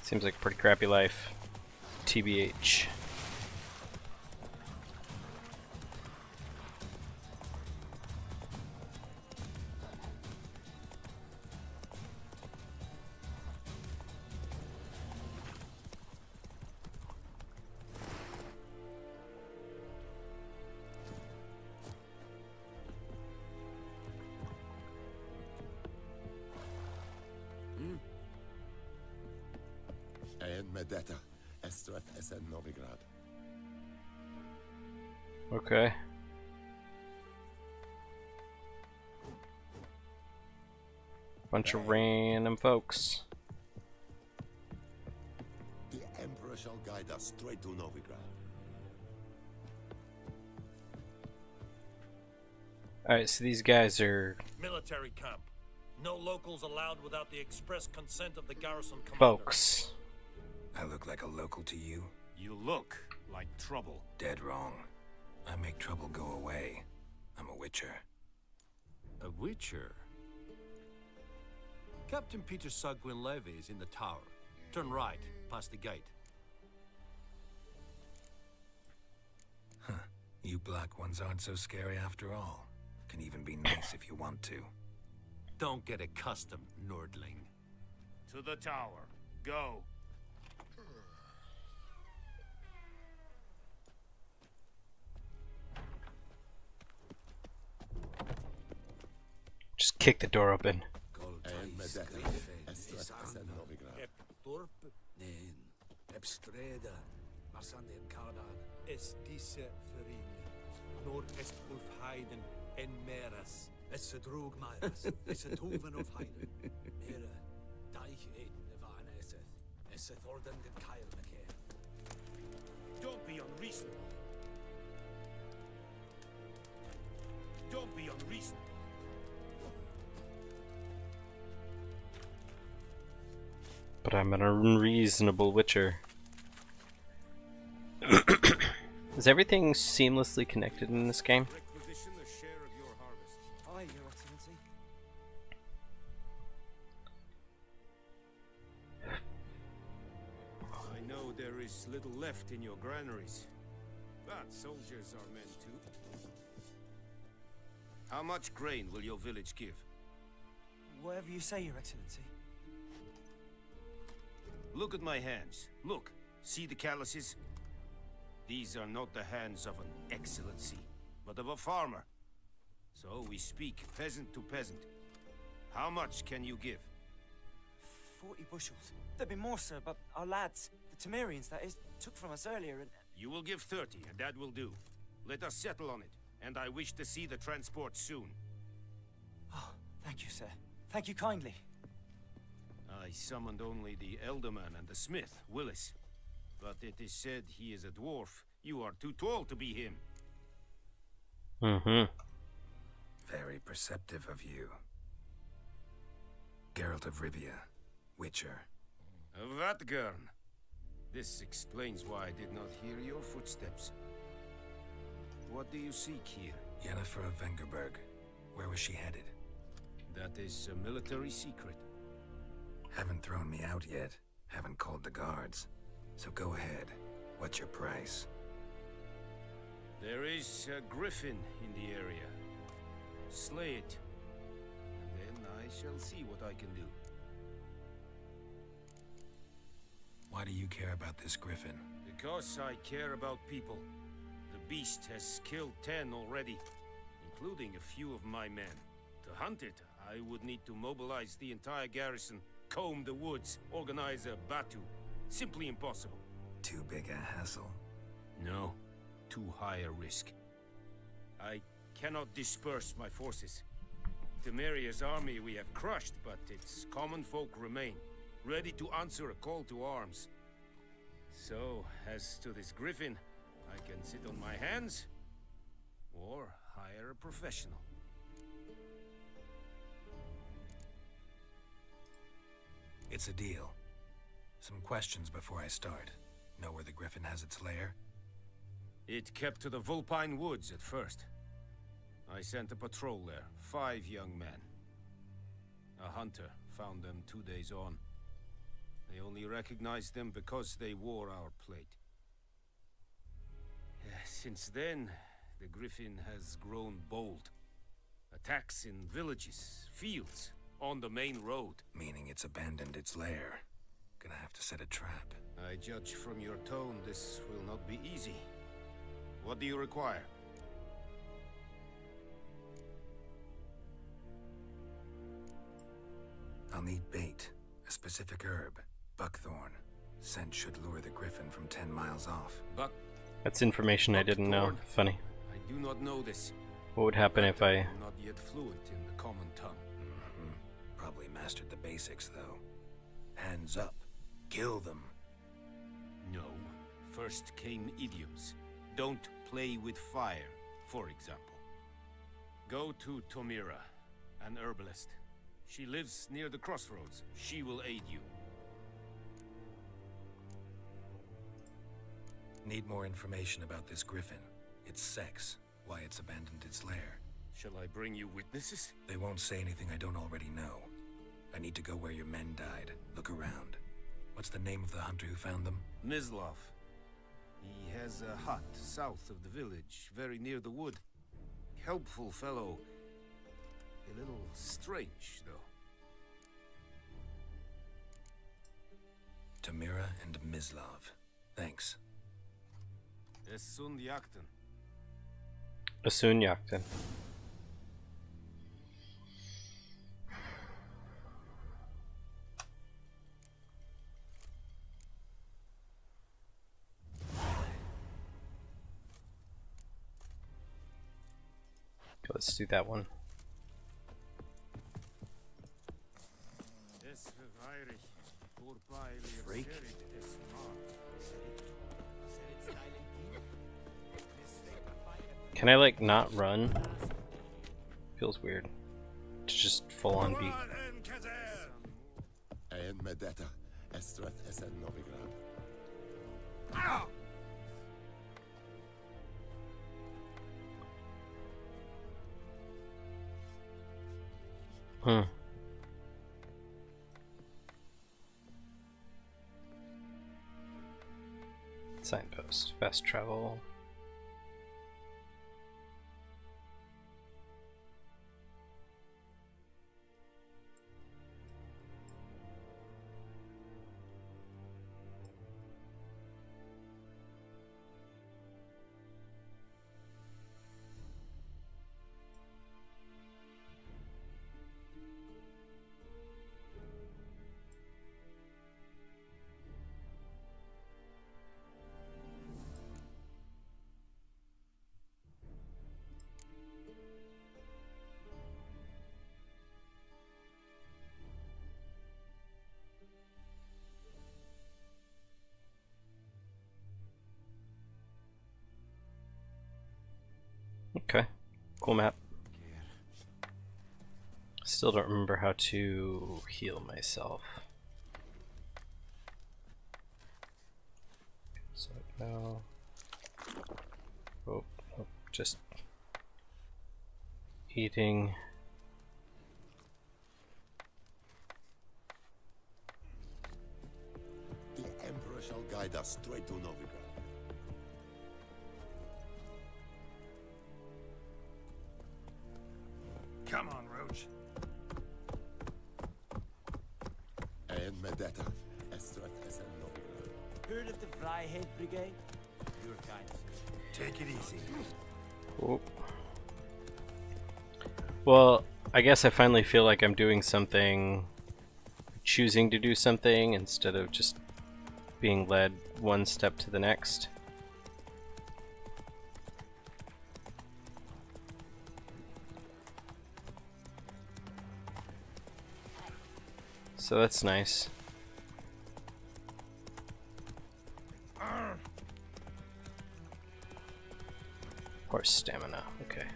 Seems like a pretty crappy life. TBH. And Medetta, Estreth Essen Novigrad. Okay. Bunch of random folks. The Emperor shall guide us straight to Novigrad. Alright, so these guys are military camp. No locals allowed without the express consent of the garrison commander. folks. I look like a local to you? You look Like trouble. Dead wrong. I make trouble go away. I'm a witcher. A witcher? Captain Peter Sugwin Levy is in the tower. Turn right, past the gate. Huh. You black ones aren't so scary after all. Can even be nice if you want to. Don't get accustomed, Nordling. To the tower. Go. Just kick the door open. Es diese Verin, nor est Ulf Heiden en Meras. Es drog Meras, es toven of Heiden. Mere, Deich eten van eseth, es orden den Keil McCare. Don't be unreasonable. Don't be unreasonable. But I'm an unreasonable witcher. Is everything seamlessly connected in this game? Requisition a share of your harvest. Aye, Your Excellency. I know there is little left in your granaries, but soldiers are men too. How much grain will your village give? Whatever you say, Your Excellency. Look at my hands. Look. See the calluses? These are not the hands of an excellency, but of a farmer. So we speak peasant to peasant. How much can you give? 40 bushels. There'd be more, sir, but our lads, the Temerians, that is, took from us earlier and... You will give 30, and that will do. Let us settle on it, and I wish to see the transport soon. Oh, thank you, sir. Thank you kindly. I summoned only the Elderman and the smith, Willis. But it is said he is a dwarf. You are too tall to be him. Very perceptive of you. Geralt of Rivia, Witcher. Vatgern. This explains why I did not hear your footsteps. What do you seek here? Yennefer of Vengerberg. Where was she headed? That is a military secret. Haven't thrown me out yet. Haven't called the guards. So go ahead. What's your price? There is a griffin in the area. Slay it. And then I shall see what I can do. Why do you care about this griffin? Because I care about people. The beast has killed 10 already, including a few of my men. To hunt it, I would need to mobilize the entire garrison, comb the woods, organize a batu. Simply impossible. Too big a hassle? No. Too high a risk. I cannot disperse my forces. Temeria's army we have crushed, but its common folk remain, ready to answer a call to arms. So, as to this griffin, I can sit on my hands, or hire a professional. It's a deal. Some questions before I start. Know where the griffin has its lair? It kept to the Vulpine Woods at first. I sent a patrol there, 5 young men. A hunter found them 2 days on. They only recognized them because they wore our plate. Since then, the griffin has grown bold. Attacks in villages, fields, on the main road. Meaning it's abandoned its lair. Gonna have to set a trap. I judge from your tone this will not be easy. What do you require? I'll need bait. A specific herb. Buckthorn. Scent should lure the griffin from 10 miles off. That's information I didn't know. Funny. I do not know this. What would happen if I... I'm not yet fluent in the common tongue. Probably mastered the basics, though. Hands up. Kill them. No. First came idioms. Don't play with fire, for example. Go to Tomira, an herbalist. She lives near the crossroads. She will aid you. Need more information about this griffin. Its sex, why it's abandoned its lair. Shall I bring you witnesses? They won't say anything I don't already know. I need to go where your men died. Look around. What's the name of the hunter who found them? Mislav. He has a hut south of the village, very near the wood. Helpful fellow. A little strange, though. Tamira and Mislav. Thanks. Esun Yakten. Asun Yakten. Let's do that one. Freak. Can I like not run? Feels weird to just full on be. En med detta, Estrath Esen Novigrad. Signpost. Fast travel. Okay, cool map. Still don't remember how to heal myself. So now, oh, just eating. The Emperor shall guide us straight to Novigrad. Come on, Roach. En med detta, Estrath Esen Novigrad. Heard of the Fryhead Brigade? Your kind. Take it easy. Oh. Well, I guess I finally feel like I'm doing something, choosing to do something instead of just being led one step to the next. So that's nice. Or stamina, okay.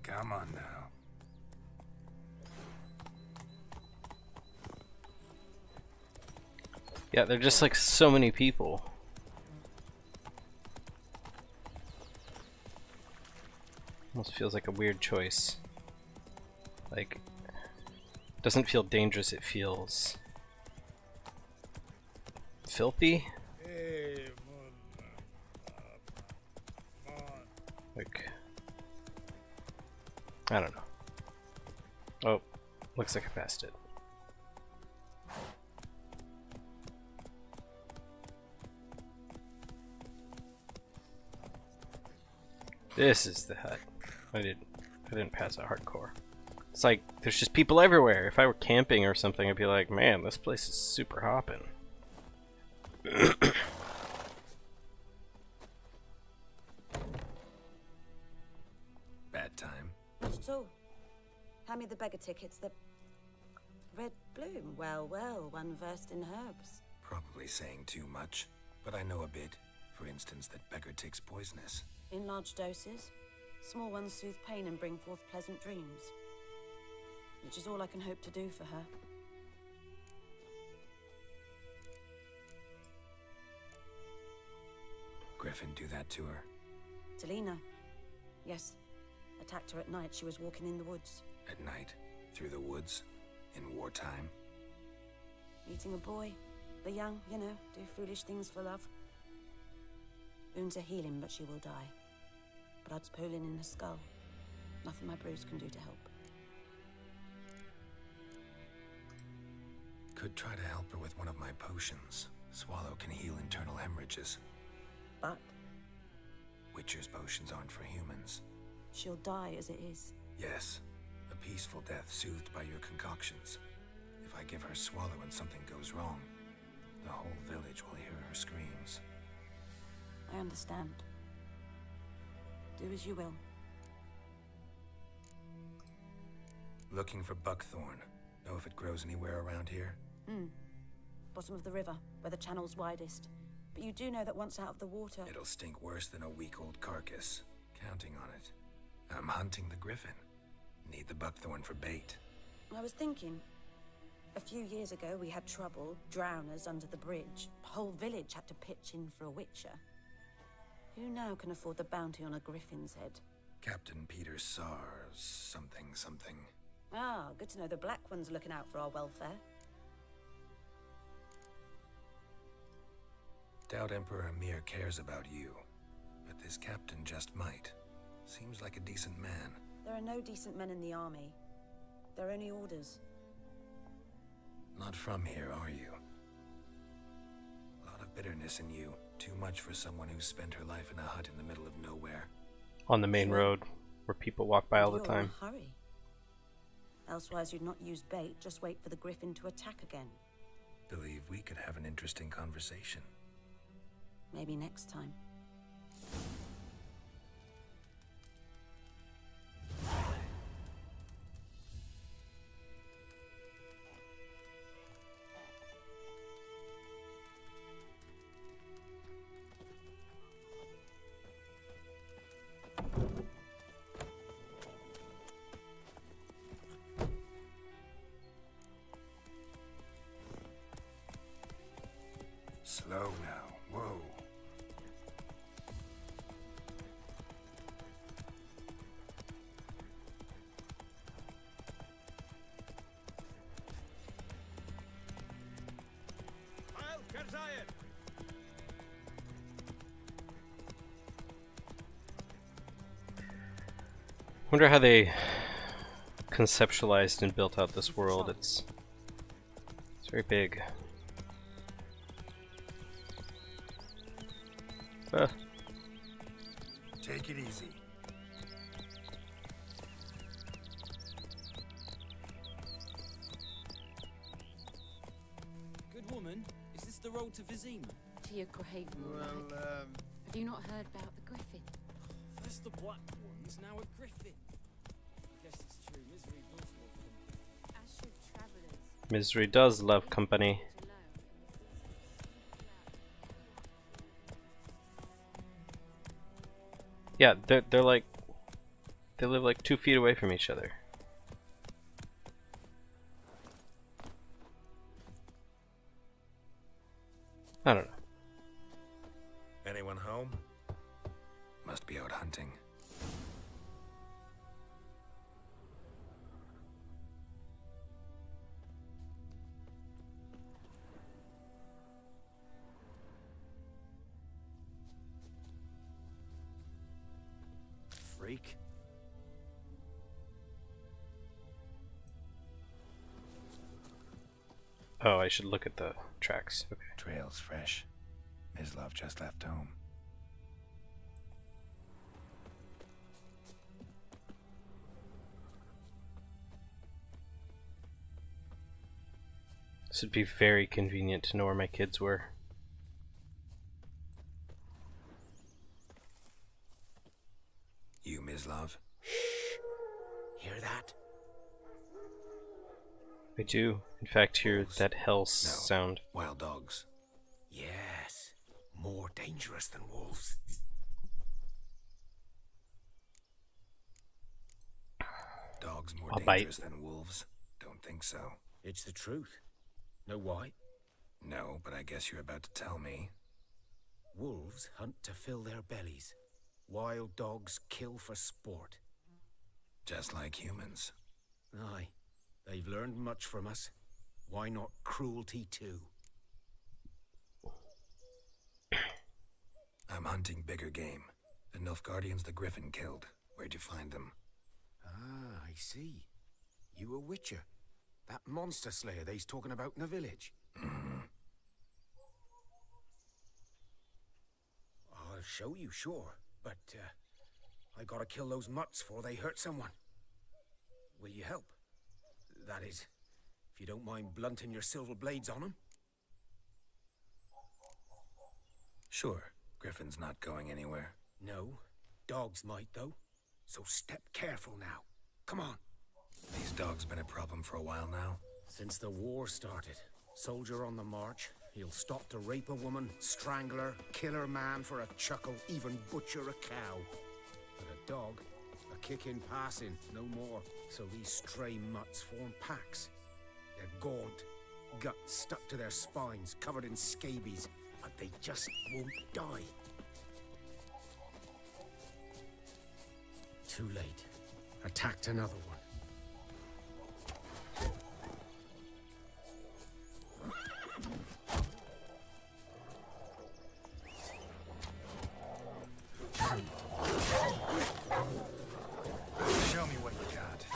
Come on now. Yeah, they're just like so many people. Almost feels like a weird choice. Like, it doesn't feel dangerous, it feels filthy. Like, I don't know. Oh, looks like I passed it. This is the hut. I didn't pass a hardcore. It's like there's just people everywhere. If I were camping or something, I'd be like, man, this place is super hopping. Bad time. Not at all. Hand me the beggar tickets. The red bloom. Well, well, one versed in herbs. Probably saying too much, but I know a bit. for instance, that Becker takes poisonous. In large doses. Small ones soothe pain and bring forth pleasant dreams. Which is all I can hope to do for her. Griffin do that to her? Talina. Yes. Attacked her at night. She was walking in the woods. At night? Through the woods? In wartime? Meeting a boy. The young, you know, do foolish things for love. Wounds are healing, but she will die. Blood's pooling in her skull. Nothing my brews can do to help. Could try to help her with one of my potions. Swallow can heal internal hemorrhages. But? Witcher's potions aren't for humans. She'll die as it is. Yes. A peaceful death soothed by your concoctions. If I give her Swallow and something goes wrong, the whole village will hear her screams. I understand. Do as you will. Looking for buckthorn. Know if it grows anywhere around here? Bottom of the river, where the channel's widest. But you do know that once out of the water... It'll stink worse than a week-old carcass. Counting on it. I'm hunting the griffin. Need the buckthorn for bait. I was thinking... A few years ago, we had trouble. Drowners under the bridge. The whole village had to pitch in for a witcher. Who now can afford the bounty on a griffin's head? Captain Peter Sars... something. Ah, good to know the Black One's looking out for our welfare. Doubt Emperor Emhyr cares about you. But this captain just might. Seems like a decent man. There are no decent men in the army. They're only orders. Not from here, are you? A lot of bitterness in you. Too much for someone who spent her life in a hut in the middle of nowhere. On the main road, where people walk by all the You're time. in a hurry. Elsewise, you'd not use bait, just wait for the griffin to attack again. Believe we could have an interesting conversation. Maybe next time. Slow now. Whoa. Wonder how they conceptualized and built out this world. It's very big. Take it easy. Good woman, is this the road to Vizima? To your grave, Well, Have you not heard about the griffin? First the black ones, now a griffin. Guess it's true, misery does love company. As should travelers. Misery does love company. Yeah, they're like, they live like 2 feet away from each other. I don't know. Anyone home? Must be out hunting. Freak. Oh, I should look at the tracks. Okay. Trail's fresh. Mislav just left home. This would be very convenient to know where my kids were. You, Mislav? Hear that? I do, in fact, hear that hell sound. Wild dogs. Yes. more dangerous than wolves. Dogs more I'll dangerous bite. than wolves? Don't think so. It's the truth. Know why? No, but I guess you're about to tell me. Wolves hunt to fill their bellies. Wild dogs kill for sport. Just like humans. Aye. They've learned much from us. Why not cruelty too? I'm hunting bigger game. The Nilfgaardians the Griffin killed. Where'd you find them? Ah, I see. You a witcher. That monster slayer they's talking about in the village. I'll show you, sure. But, I gotta kill those mutts before they hurt someone. Will you help? That is, if you don't mind blunting your silver blades on them. Sure. Griffin's not going anywhere. No. Dogs might, though. So step careful now. Come on. These dogs been a problem for a while now? Since the war started. Soldier on the march. He'll stop to rape a woman, strangle her, kill her man for a chuckle, even butcher a cow. But a dog, a kick in passing, no more. So these stray mutts form packs. They're gaunt, guts stuck to their spines, covered in scabies, but they just won't die. Too late. Attacked another one. Show me what you got.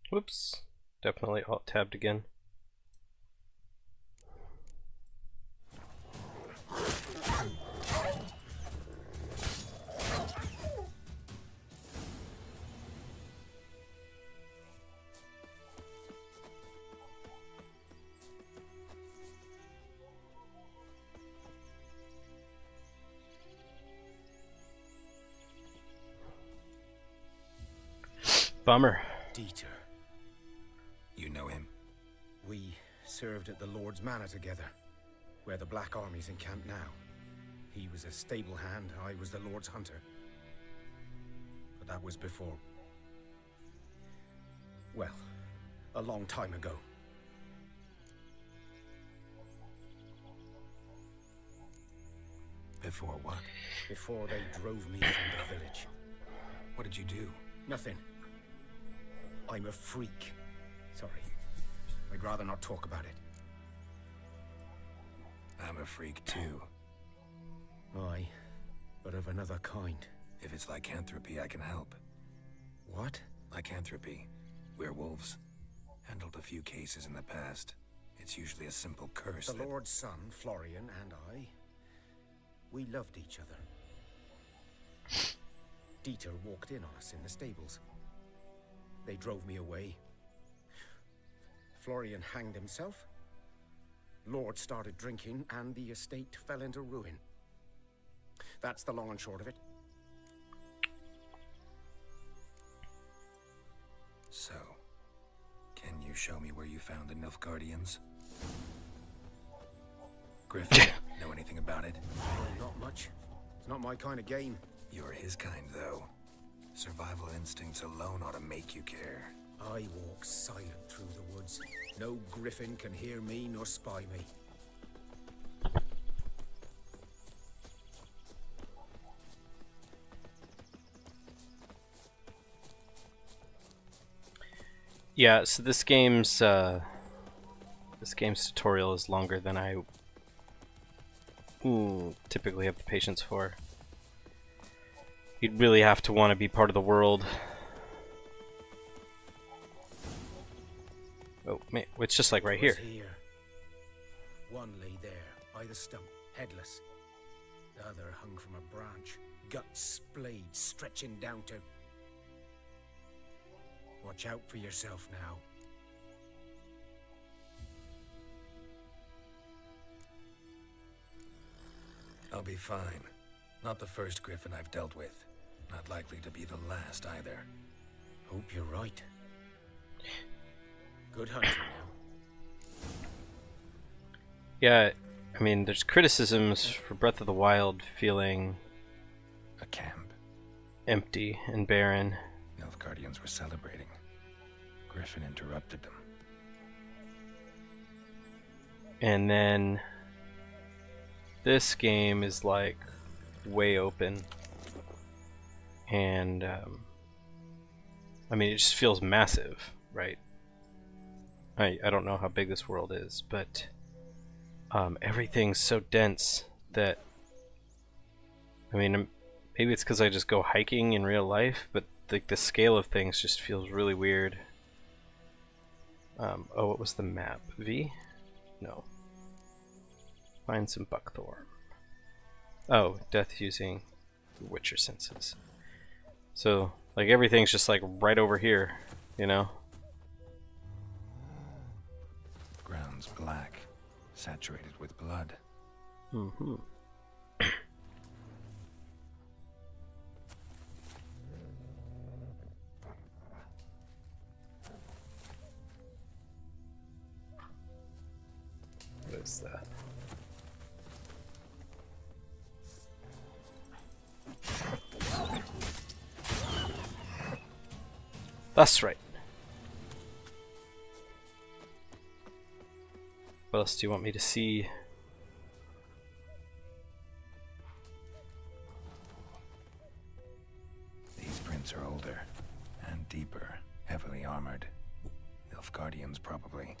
Whoops. Definitely alt-tabbed again. Bummer. Dieter. You know him? We served at the Lord's Manor together, where the Black Army's encamped now. He was a stable hand, I was the Lord's hunter. But that was before... well, a long time ago. Before what? Before they drove me from the village. What did you do? Nothing. I'm a freak. Sorry. I'd rather not talk about it. I'm a freak too. Aye, but of another kind. If it's lycanthropy, I can help. What? Lycanthropy. Werewolves. Handled a few cases in the past. It's usually a simple curse The that... Lord's son, Florian, and I, we loved each other. Dieter walked in on us in the stables. They drove me away. Florian hanged himself. Lord started drinking, and the estate fell into ruin. That's the long and short of it. So, can you show me where you found the Nilfgaardians? Griffin, know anything about it? Not much. It's not my kind of game. You're his kind, though. Survival instincts alone ought to make you care. I walk silent through the woods. No griffin can hear me nor spy me. Yeah, so this game's tutorial is longer than I typically have the patience for. You'd really have to want to be part of the world. Oh, man, it's just like right here. One lay there, by the stump, headless. The other hung from a branch, guts splayed, stretching down to... Watch out for yourself now. I'll be fine. Not the first Griffin I've dealt with. Not likely to be the last either. Hope you're right. Good hunting now. Yeah, I mean, there's criticisms for Breath of the Wild feeling a camp, empty and barren. Nilfgaardians were celebrating. Griffin interrupted them. And then this game is like way open. And I mean, it just feels massive, right? I don't know how big this world is, but everything's so dense that, I mean, maybe it's because I just go hiking in real life, but the scale of things just feels really weird. Oh, what was the map? V? No. Find some buckthorn. Oh, death using Witcher senses. So, like, everything's just like right over here, you know? Ground's black, saturated with blood. Mm-hmm. What is that? That's right. What else do you want me to see? These prints are older and deeper, heavily armored. Nilfgaardians, probably.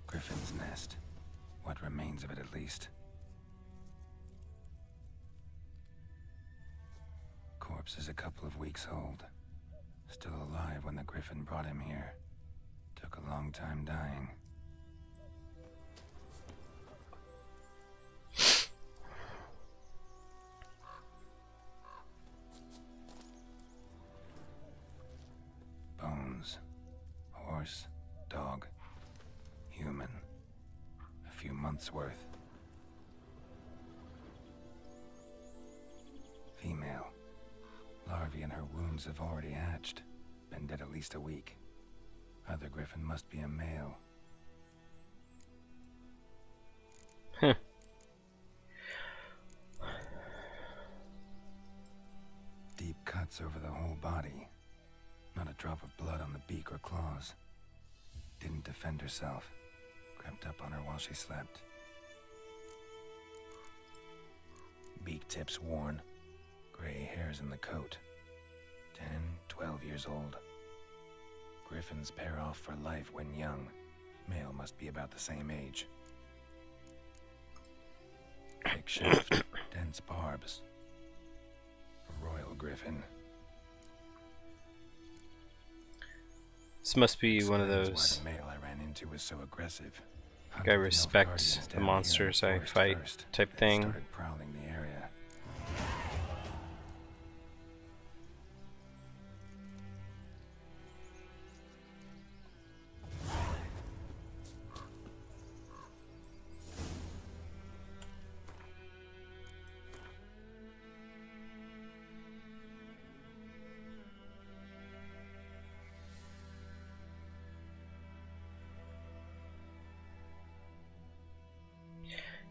Griffin's nest. What remains of it, at least. Corpse is a couple of weeks old. Still alive when the Griffin brought him here. Took a long time dying. Bones. Horse. Dog. Human. A few months' worth. Female. Larvae in her wounds have already hatched. Been dead at least a week. Other Griffin must be a male. Deep cuts over the whole body. Not a drop of blood on the beak or claws. Didn't defend herself. Crept up on her while she slept. Beak tips worn. Gray hairs in the coat. 10, 12 years old. Griffins pair off for life when young. Male must be about the same age. Thick shaft, dense barbs. A royal griffin. This must be one of those. Why the male I ran into was so aggressive. Like I respect the monsters I fight type thing. Started prowling the area.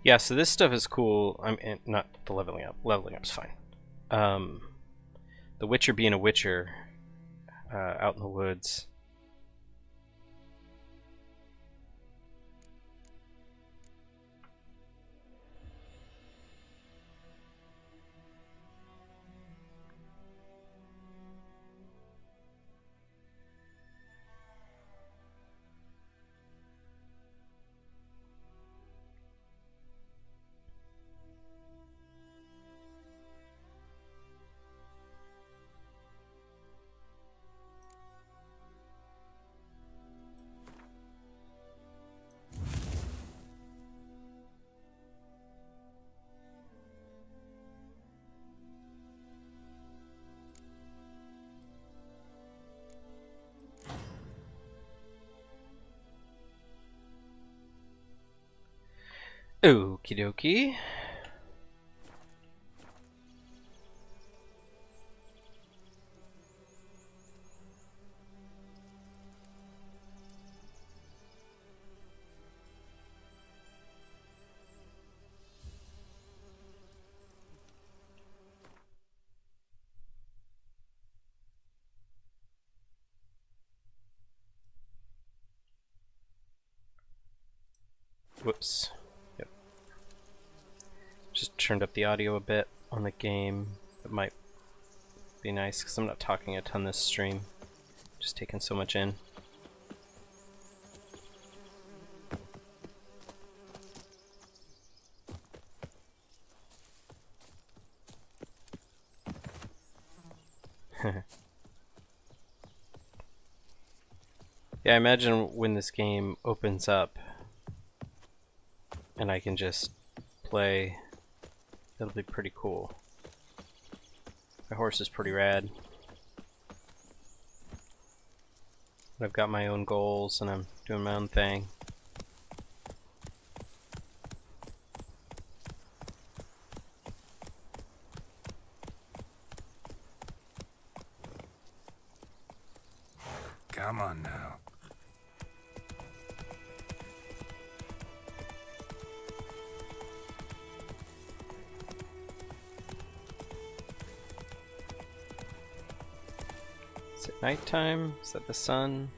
Yeah, so this stuff is cool. Not the leveling up. Leveling up's fine. The Witcher being a Witcher out in the woods. Okie dokie. Whoops. Yep. Just turned up the audio a bit on the game. That might be nice because I'm not talking a ton this stream. Just taking so much in. Yeah, I imagine when this game opens up and I can just play, that'll be pretty cool. My horse is pretty rad. I've got my own goals and I'm doing my own thing. Come on now. Is it nighttime? Is that the sun?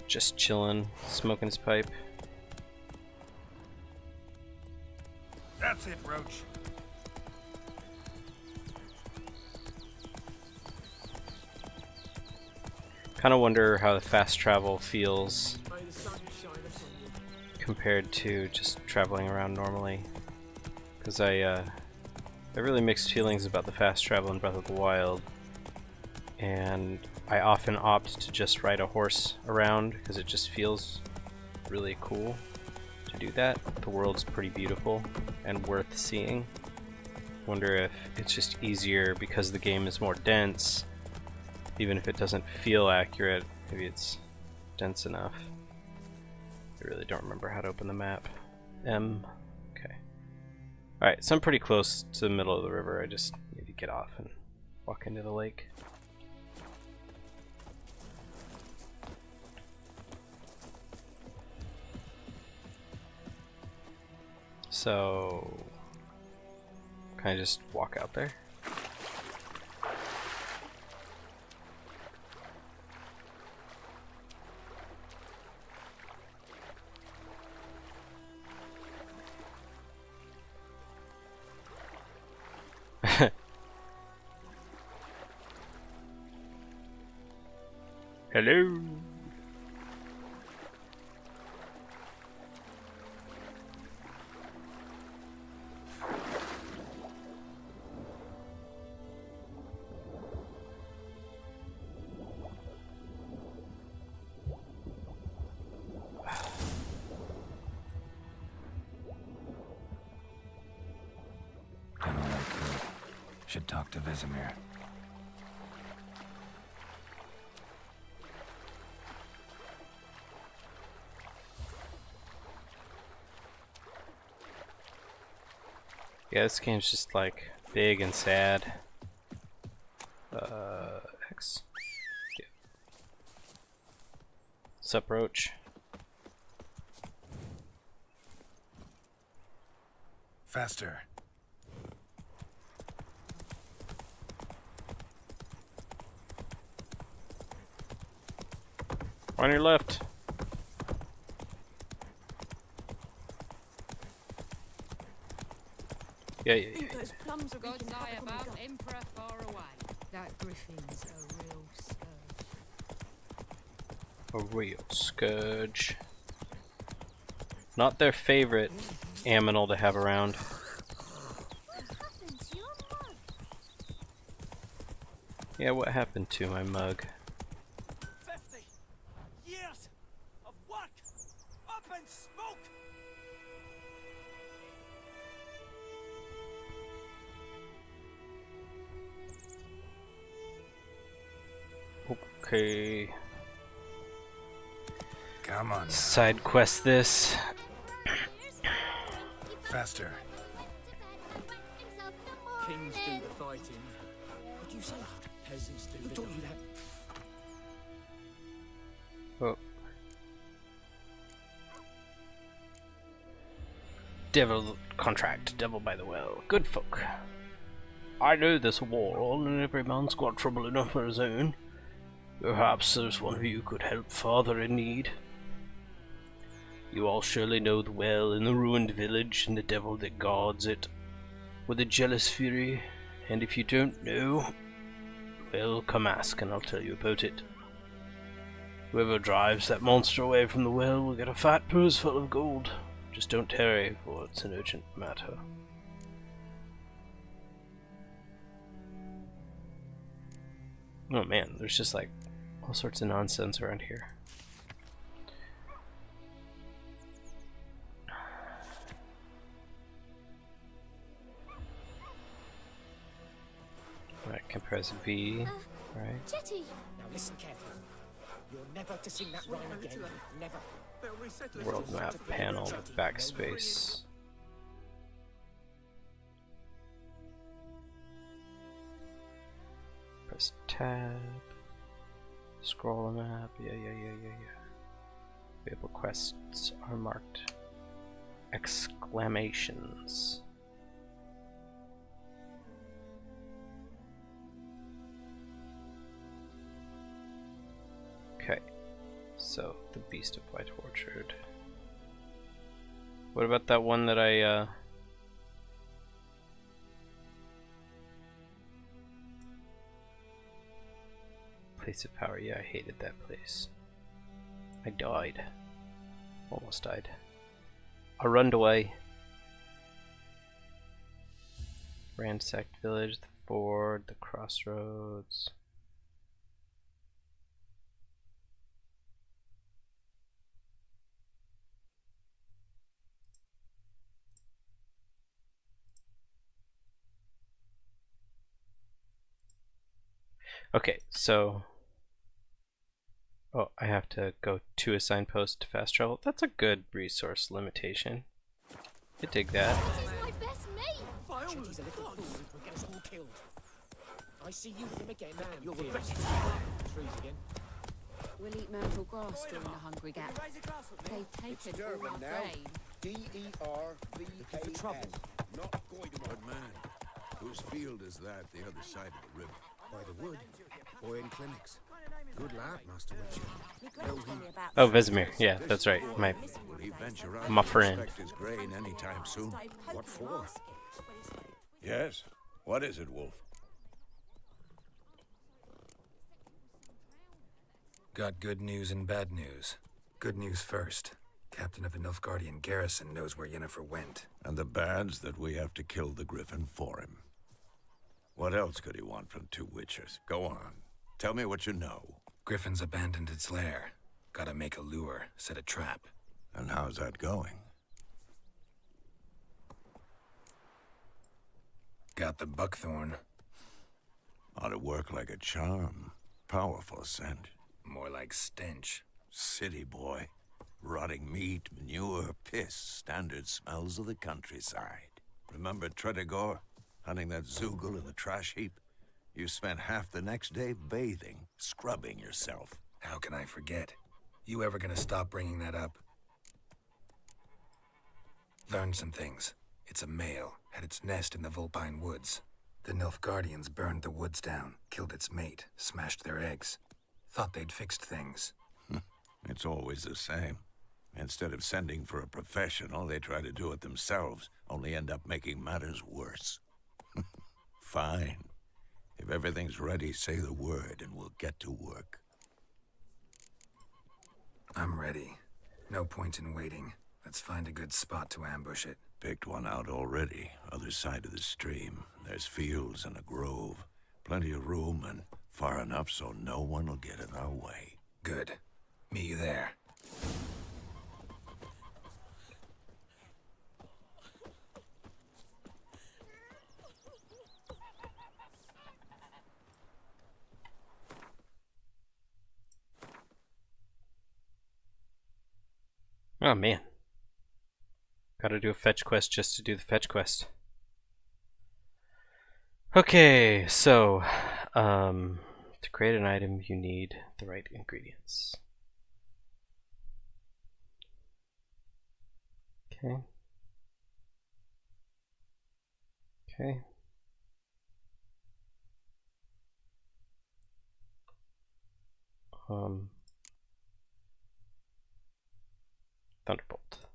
Just chilling, smoking his pipe. That's it, Roach. Kind of wonder how the fast travel feels compared to just traveling around normally, because I have really mixed feelings about the fast travel in Breath of the Wild, and I often opt to just ride a horse around because it just feels really cool to do that. The world's pretty beautiful and worth seeing. Wonder if it's just easier because the game is more dense. Even if it doesn't feel accurate, maybe it's dense enough. I really don't remember how to open the map. M. Okay. Alright, so I'm pretty close to the middle of the river. I just need to get off and walk into the lake. So, can I just walk out there? Hello. Should talk to Vesemir. Yeah, this game's just like big and sad. X. Yeah. Sup, Roach? Faster. On your left. Yeah. Those plums are God's eye about Emperor far away. That griffin's a real scourge. A real scourge. Not their favorite aminal to have around. Yeah, what happened to my mug? 50 years of work up in smoke. Okay. Come on. Side quest this. Faster. Kings do the fighting. What do you say? Peasants do the dying. Oh. Devil contract, devil by the well. Good folk. I know this war, and every man's got trouble enough of his own. Perhaps there's one of you could help father in need. You all surely know the well in the ruined village and the devil that guards it with a jealous fury, and if you don't know, well, come ask and I'll tell you about it. Whoever drives that monster away from the well will get a fat purse full of gold. Just don't tarry, for it's an urgent matter. Oh man, there's just like all sorts of nonsense around here. Alright, compress V, right? Jetty. Now listen carefully. You're never to sing that rhyme again. Never. World map panel, backspace. Press tab. Scroll the map. Yeah. Available quests are marked exclamations. Okay, so the Beast of White Orchard. What about that one that I Place of Power? Yeah, I hated that place. I died. Almost died. I runned away. Ransacked village, the ford, the crossroads. Okay, so I have to go to a signpost to fast travel. That's a good resource limitation. I dig that. Jetty's a little fool who'll get us all killed. I see you with him again. You'll regret it. Trees again. We'll eat myrtle grass during the Hungry Gap. They've taken all our grain. D-E-R-V-A-N. Not going to... Good man. Whose field is that the other side of the river? By the wood. Boy in clinics. Good lad, Master Witcher. Oh, Vesemir. Yeah, that's right. My friend. Expect his grain anytime soon. What for? Yes. What is it, Wolf? Got good news and bad news. Good news first. Captain of the Nilfgaardian garrison knows where Yennefer went. And the bad's that we have to kill the Griffin for him. What else could he want from two witchers? Go on. Tell me what you know. Griffin's abandoned its lair. Gotta make a lure, set a trap. And how's that going? Got the buckthorn. Ought to work like a charm. Powerful scent. More like stench. City boy. Rotting meat, manure, piss. Standard smells of the countryside. Remember Tretogor? Hunting that Zoogle in the trash heap? You spent half the next day bathing, scrubbing yourself. How can I forget? You ever gonna stop bringing that up? Learn some things. It's a male, had its nest in the Vulpine Woods. The Nilfgaardians burned the woods down, killed its mate, smashed their eggs. Thought they'd fixed things. It's always the same. Instead of sending for a professional, they try to do it themselves, only end up making matters worse. Fine. If everything's ready, say the word and we'll get to work. I'm ready. No point in waiting. Let's find a good spot to ambush it. Picked one out already, other side of the stream. There's fields and a grove. Plenty of room and far enough so no one will get in our way. Good. Meet you there. Oh man. Gotta do a fetch quest just to do the fetch quest. Okay, so to create an item you need the right ingredients. Okay. Okay. Thunderbolt.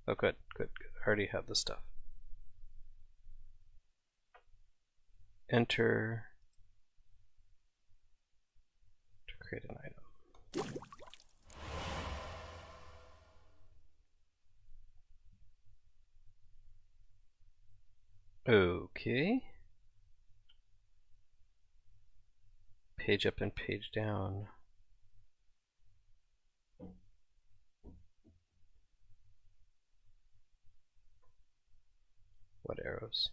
Oh, good, good, good. I already have the stuff. Enter to create an item. Okay. Page up and page down. What arrows?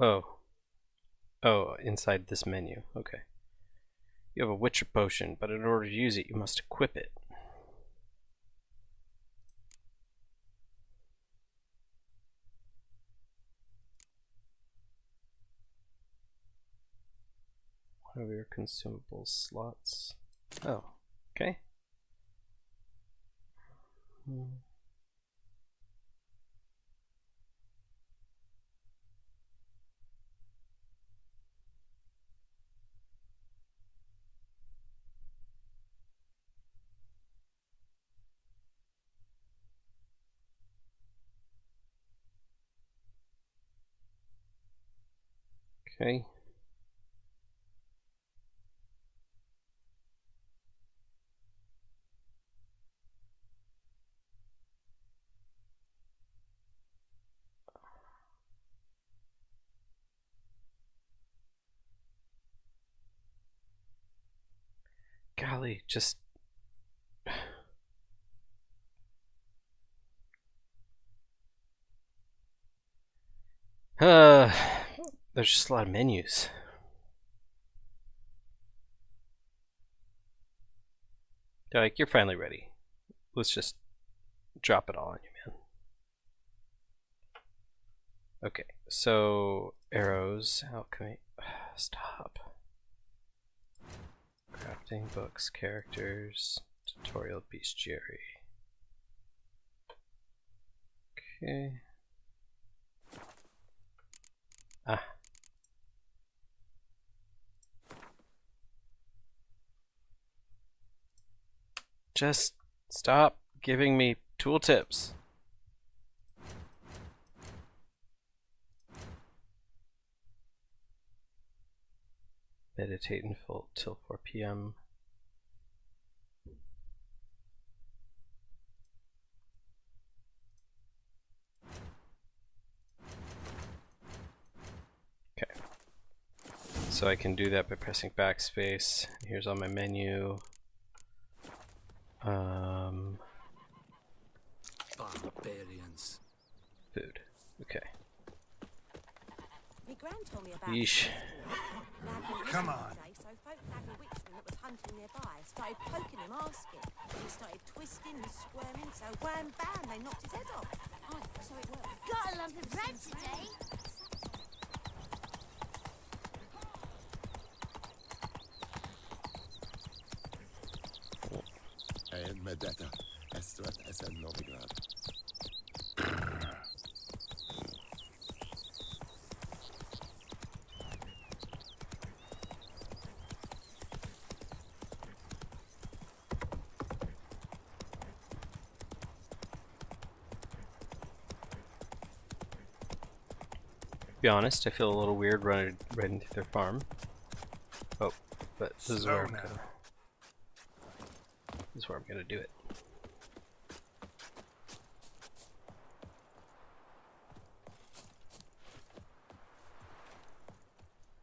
Oh, inside this menu. Okay. You have a Witcher potion, but in order to use it, you must equip it. One of your consumable slots. Oh, okay. Okay. Golly, just there's just a lot of menus. They're like, you're finally ready. Let's just drop it all on you, man. Okay, so arrows, alchemy. Stop. Crafting, books, characters, tutorial, bestiary. Okay. Ah. Just stop giving me tooltips. Meditate until 4 p.m. Okay. So I can do that by pressing backspace. Here's on my menu. Barbarians. Food. Okay. My gran told me about Yeesh. Come on. So folk nagged a witchman that was hunting nearby. Started poking him, asking. He started twisting and squirming, so wham bam, they knocked his head off. so it works. Got a lump of bread today. Medetta, Estrat Essen Novigrad. To be honest, I feel a little weird running right into their farm. Oh, but this is where I'm gonna do it.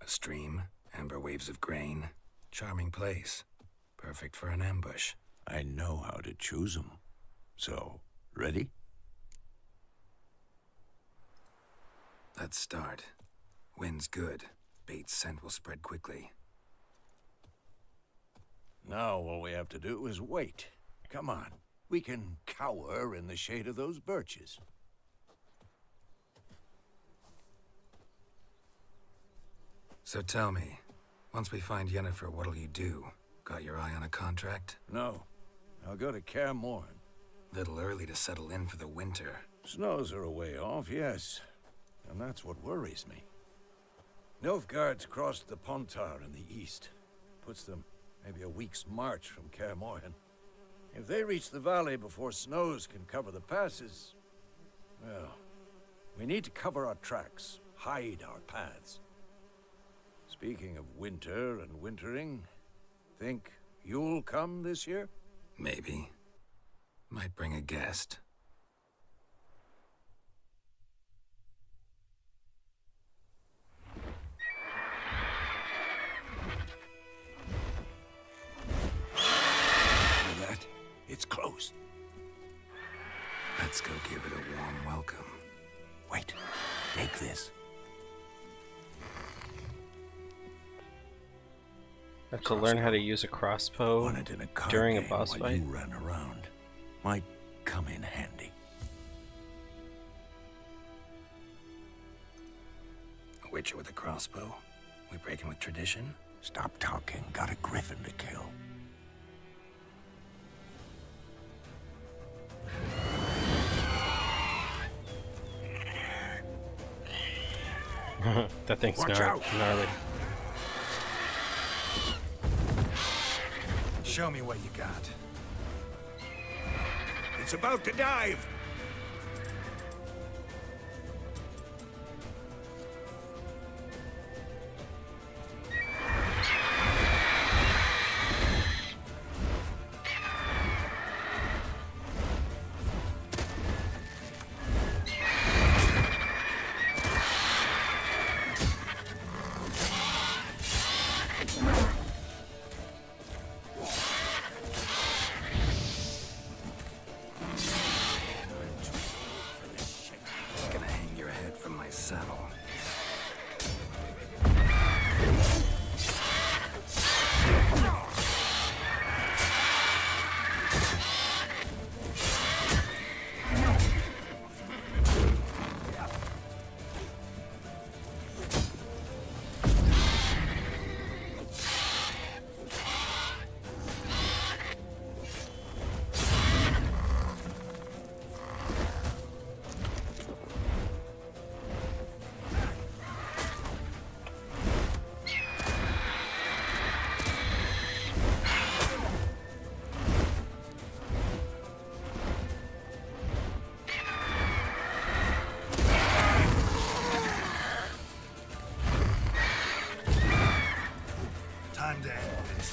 A stream, amber waves of grain, charming place, perfect for an ambush. I know how to choose 'em. So, ready? Let's start. Wind's good. Bait's scent will spread quickly. Now all we have to do is wait. Come on. We can cower in the shade of those birches. So tell me, once we find Yennefer, what'll you do? Got your eye on a contract? No. I'll go to Kaer Morhen. Little early to settle in for the winter. Snows are a way off, yes. And that's what worries me. Nilfgaard's crossed the Pontar in the east. Puts them maybe a week's march from Kaer Morhen. If they reach the valley before snows can cover the passes, well, we need to cover our tracks, hide our paths. Speaking of winter and wintering, think you'll come this year? Maybe. Might bring a guest. It's close. Let's go give it a warm welcome. Wait, take this. I have to learn how to use a crossbow during a boss fight. You ran around. Might come in handy. A witcher with a crossbow? We breaking with tradition? Stop talking. Got a griffin to kill. That thing's gnarly. Show me what you got. It's about to dive.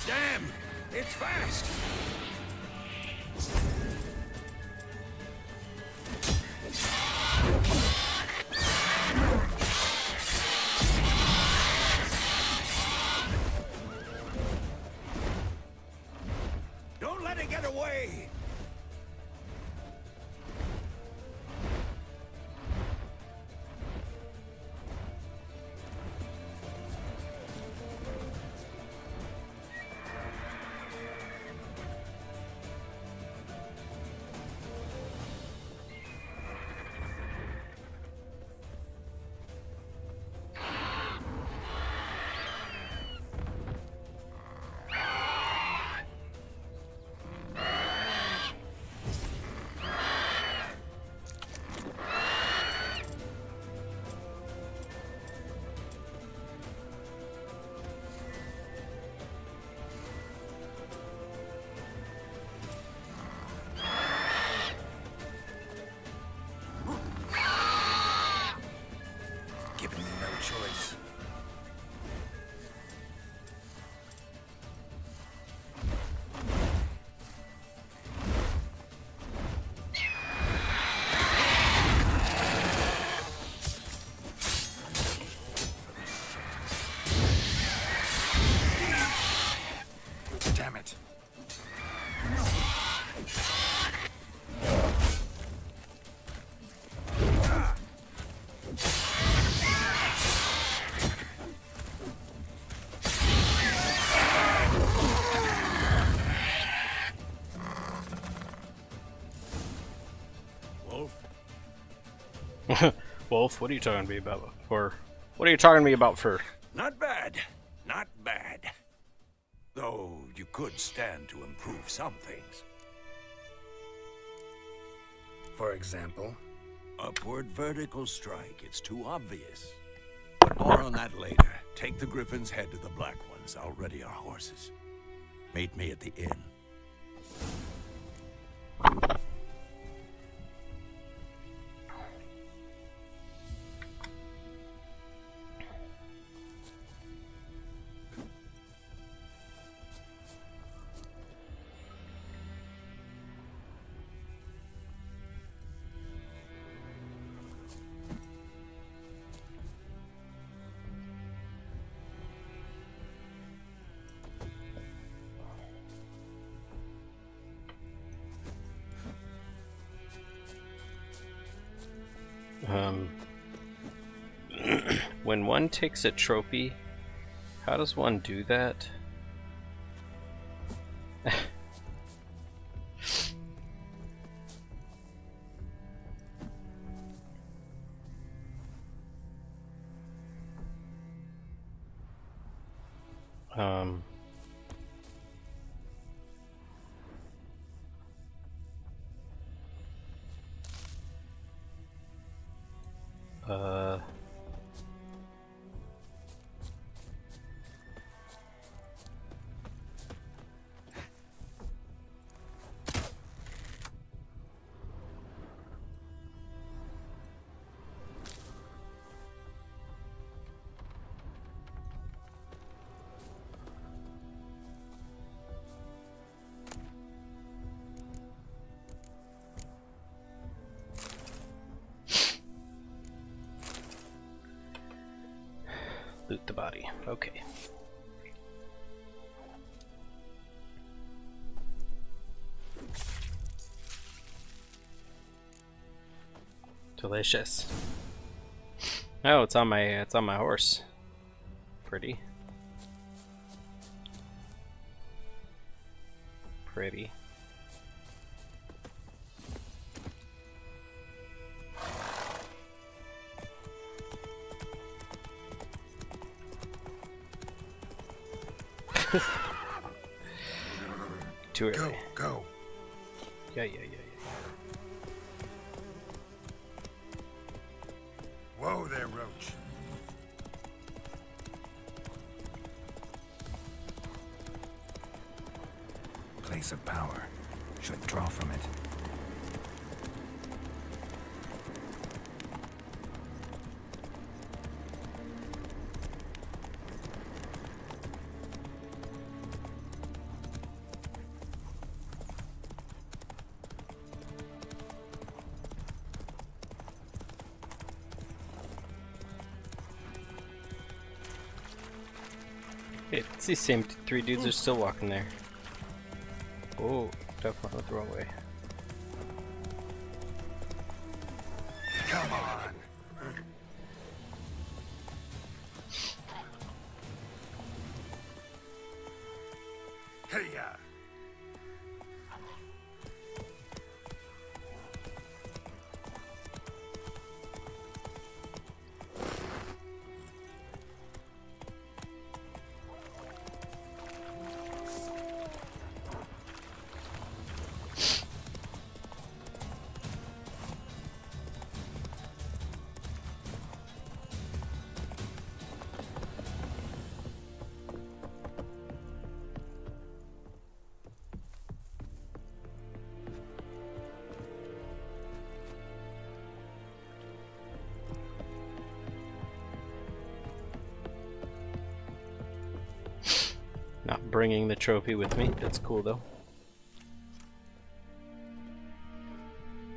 Damn! It's fast! Don't let it get away! Wolf, what are you talking to me about for? What are you talking to me about for? Not bad. Not bad. Though you could stand to improve some things. For example? Upward vertical strike. It's too obvious. But more on that later. Take the Griffin's head to the Black Ones. I'll ready our horses. Meet me at the inn. When one takes a trophy, how does one do that? Loot the body. Okay. Delicious. Oh, it's on my horse. Pretty. Pretty. Too early. Go. Yeah. Whoa there, Roach. Place of power. Should draw from it. It's these same three dudes are still walking there. Oh, definitely went the wrong way. Come on. Hey-ya. Not bringing the trophy with me. That's cool though.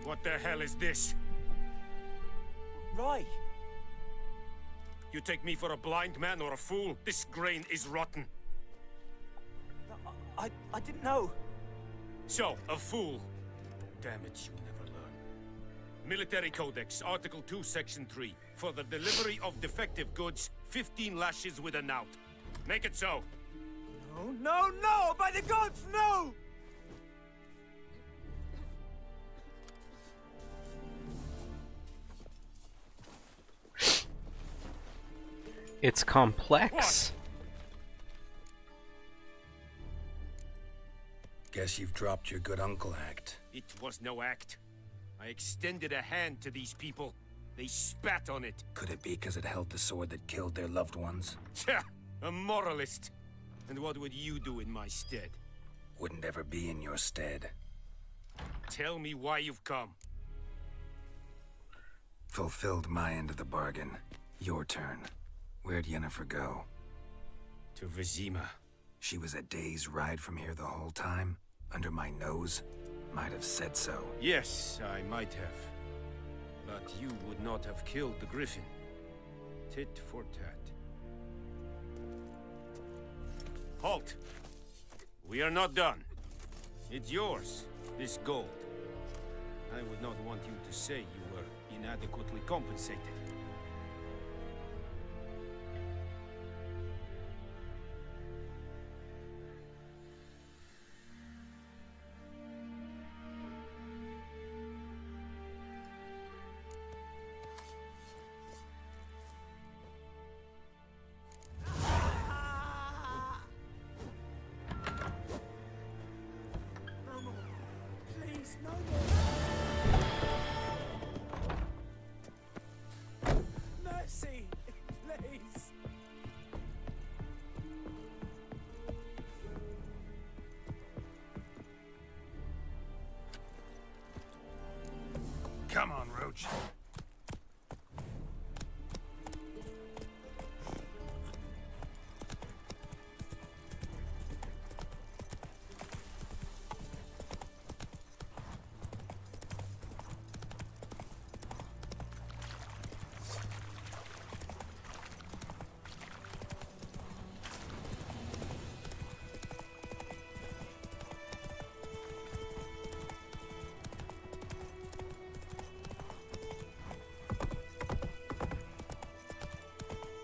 What the hell is this? Right. You take me for a blind man or a fool? This grain is rotten. I didn't know. So, a fool. Damn it, you never learn. Military Codex, Article 2, Section 3. For the delivery of defective goods, 15 lashes with a knout. Make it so. No! By the gods, no! It's complex. Guess you've dropped your good uncle act. It was no act. I extended a hand to these people. They spat on it. Could it be because it held the sword that killed their loved ones? Tja, a moralist. And what would you do in my stead? Wouldn't ever be in your stead. Tell me why you've come. Fulfilled my end of the bargain. Your turn. Where'd Yennefer go? To Vizima. She was a day's ride from here the whole time? Under my nose? Might have said so. Yes, I might have. But you would not have killed the Griffin. Tit for tat. Halt! We are not done. It's yours, this gold. I would not want you to say you were inadequately compensated. Come on, Roach.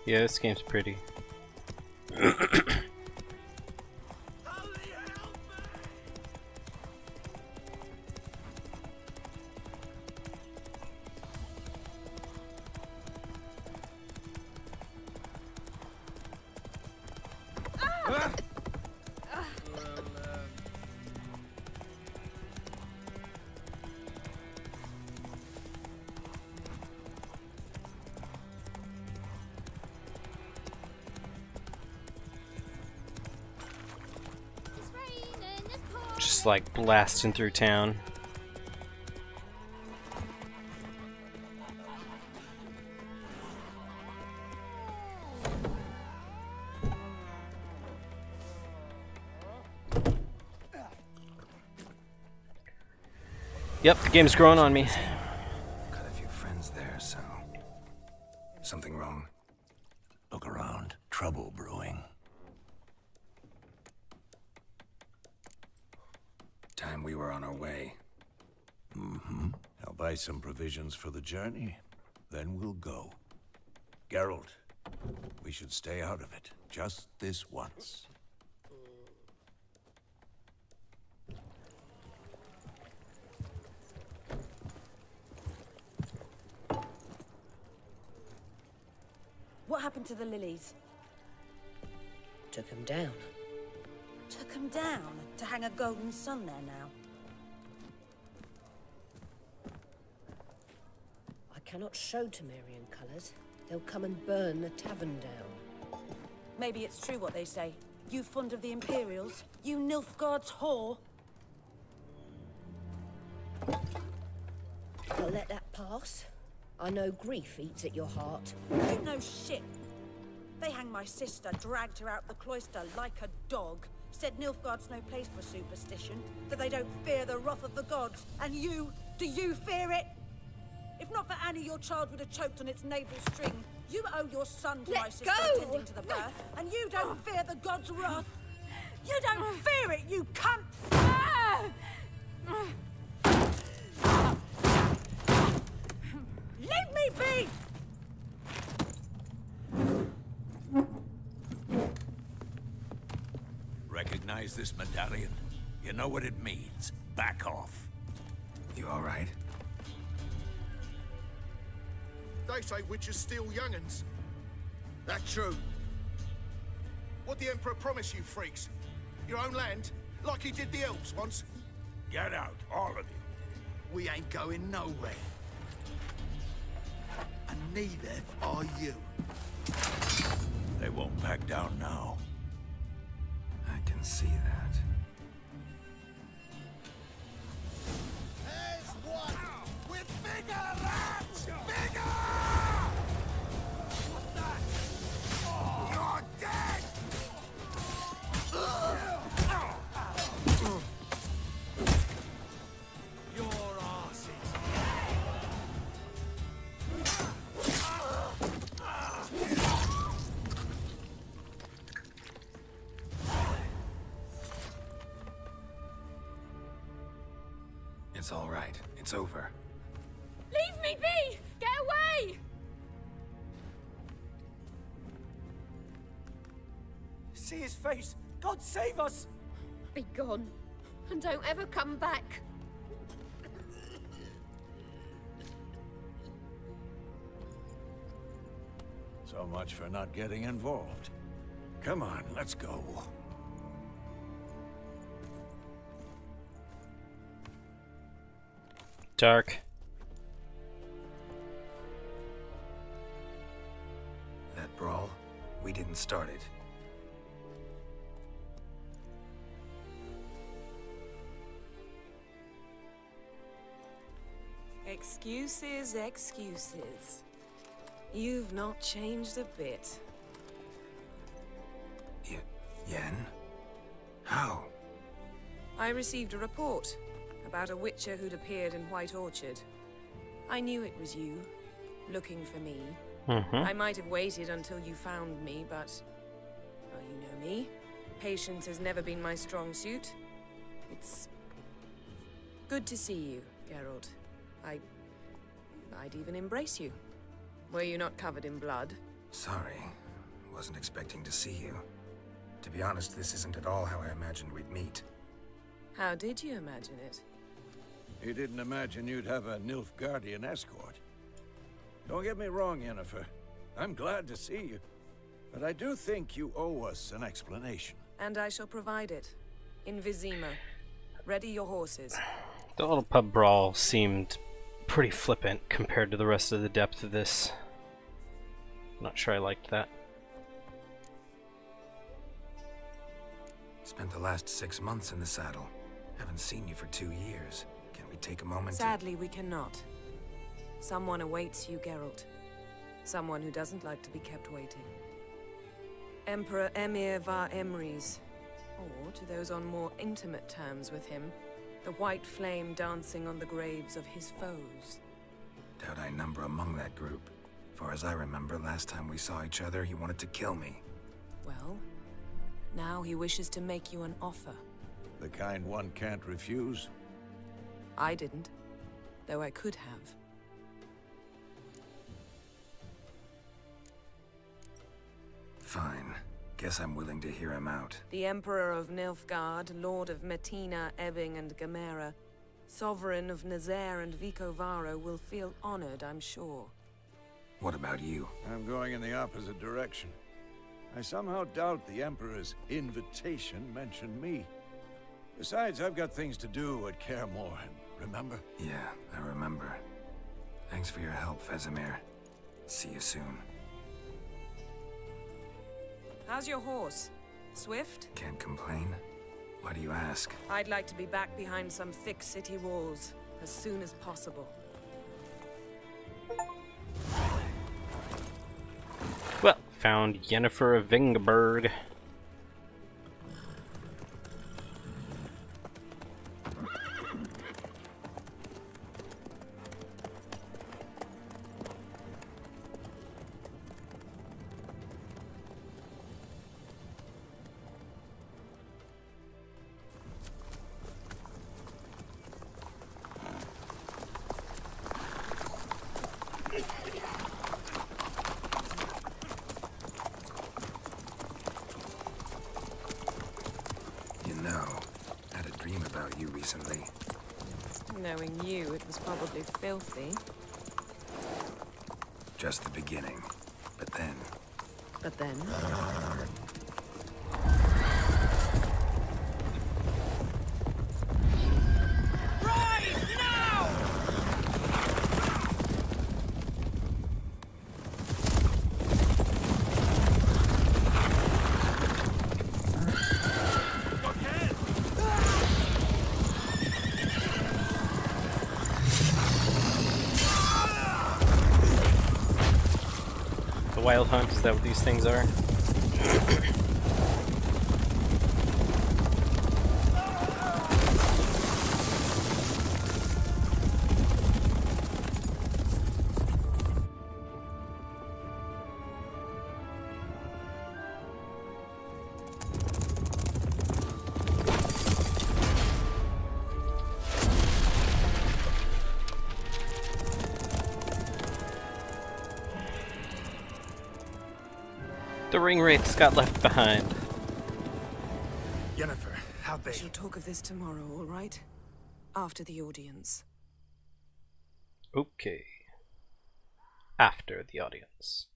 Yeah, this game's pretty. Just like blasting through town. Yep, the game's growing on me. Got a few friends there, so... Something wrong? Look around. Trouble brewing. Time we were on our way. Mm-hmm. I'll buy some provisions for the journey. Then we'll go. Geralt, we should stay out of it. Just this once. What happened to the lilies? Took him down. Took them down to hang a golden sun there now. I cannot show Temerian colours. They'll come and burn the tavern down. Maybe it's true what they say. You fond of the Imperials? You Nilfgaard's whore? I'll let that pass. I know grief eats at your heart. You know shit. They hanged my sister, dragged her out the cloister like a dog. Said Nilfgaard's no place for superstition, that they don't fear the wrath of the gods. And you, do you fear it? If not for Annie, your child would have choked on its navel string. You owe your son to my sister attending to the birth, and you don't fear the gods' wrath. You don't fear it, you cunt! Leave me be! Recognize this medallion? You know what it means. Back off. You all right? They say witches steal young'uns. That's true. What the Emperor promised you, freaks? Your own land? Like he did the elves once? Get out, all of you. We ain't going nowhere. And neither are you. They won't back down now. I can see that. There's one with bigger rats! Bigger! What's that? You're dead! Your asses. It's all right. It's over. Leave me be! Get away! See his face! God save us! Be gone, and don't ever come back. So much for not getting involved. Come on, let's go. Dark. That brawl, we didn't start it. Excuses, excuses. You've not changed a bit. Yen? How? I received a report about a witcher who'd appeared in White Orchard. I knew it was you, looking for me. I might have waited until you found me, but... well, you know me. Patience has never been my strong suit. It's... good to see you, Geralt. I'd even embrace you. Were you not covered in blood? Sorry. Wasn't expecting to see you. To be honest, this isn't at all how I imagined we'd meet. How did you imagine it? You didn't imagine you'd have a Nilfgaardian escort. Don't get me wrong, Yennefer. I'm glad to see you. But I do think you owe us an explanation. And I shall provide it. In Vizima. Ready your horses. The little pub brawl seemed pretty flippant compared to the rest of the depth of this. Not sure I liked that. Spent the last 6 months in the saddle. Haven't seen you for 2 years. Can we take a moment Sadly, we cannot. Someone awaits you, Geralt. Someone who doesn't like to be kept waiting. Emperor Emir var Emrys. Or, to those on more intimate terms with him, the white flame dancing on the graves of his foes. Doubt I number among that group. Far as I remember, last time we saw each other, he wanted to kill me. Well, now he wishes to make you an offer. The kind one can't refuse? I didn't, though I could have. Fine. Guess I'm willing to hear him out. The Emperor of Nilfgaard, Lord of Metina, Ebbing, and Gamera, Sovereign of Nazaire and Vicovaro will feel honored, I'm sure. What about you? I'm going in the opposite direction. I somehow doubt the Emperor's invitation mentioned me. Besides, I've got things to do at Kaer Morhen, remember? Yeah, I remember. Thanks for your help, Vesemir. See you soon. How's your horse? Swift? Can't complain. Why do you ask? I'd like to be back behind some thick city walls as soon as possible. Well, found Yennefer of Vingeberg. Recently. Knowing you, it was probably filthy. Just the beginning. But then, But then... Wild Hunt, is that what these things are? The ring wraiths got left behind. Yennefer, how'd they... We shall talk of this tomorrow, all right? After the audience. Okay. After the audience.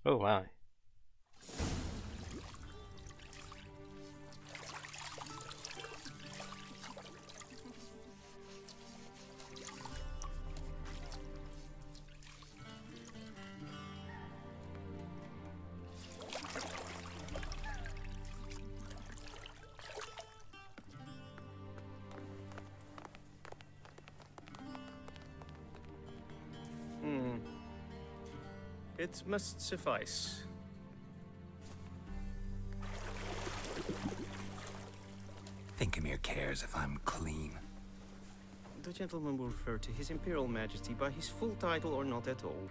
Oh my. It must suffice. Thinkamere cares if I'm clean. The gentleman will refer to His Imperial Majesty by his full title or not at all.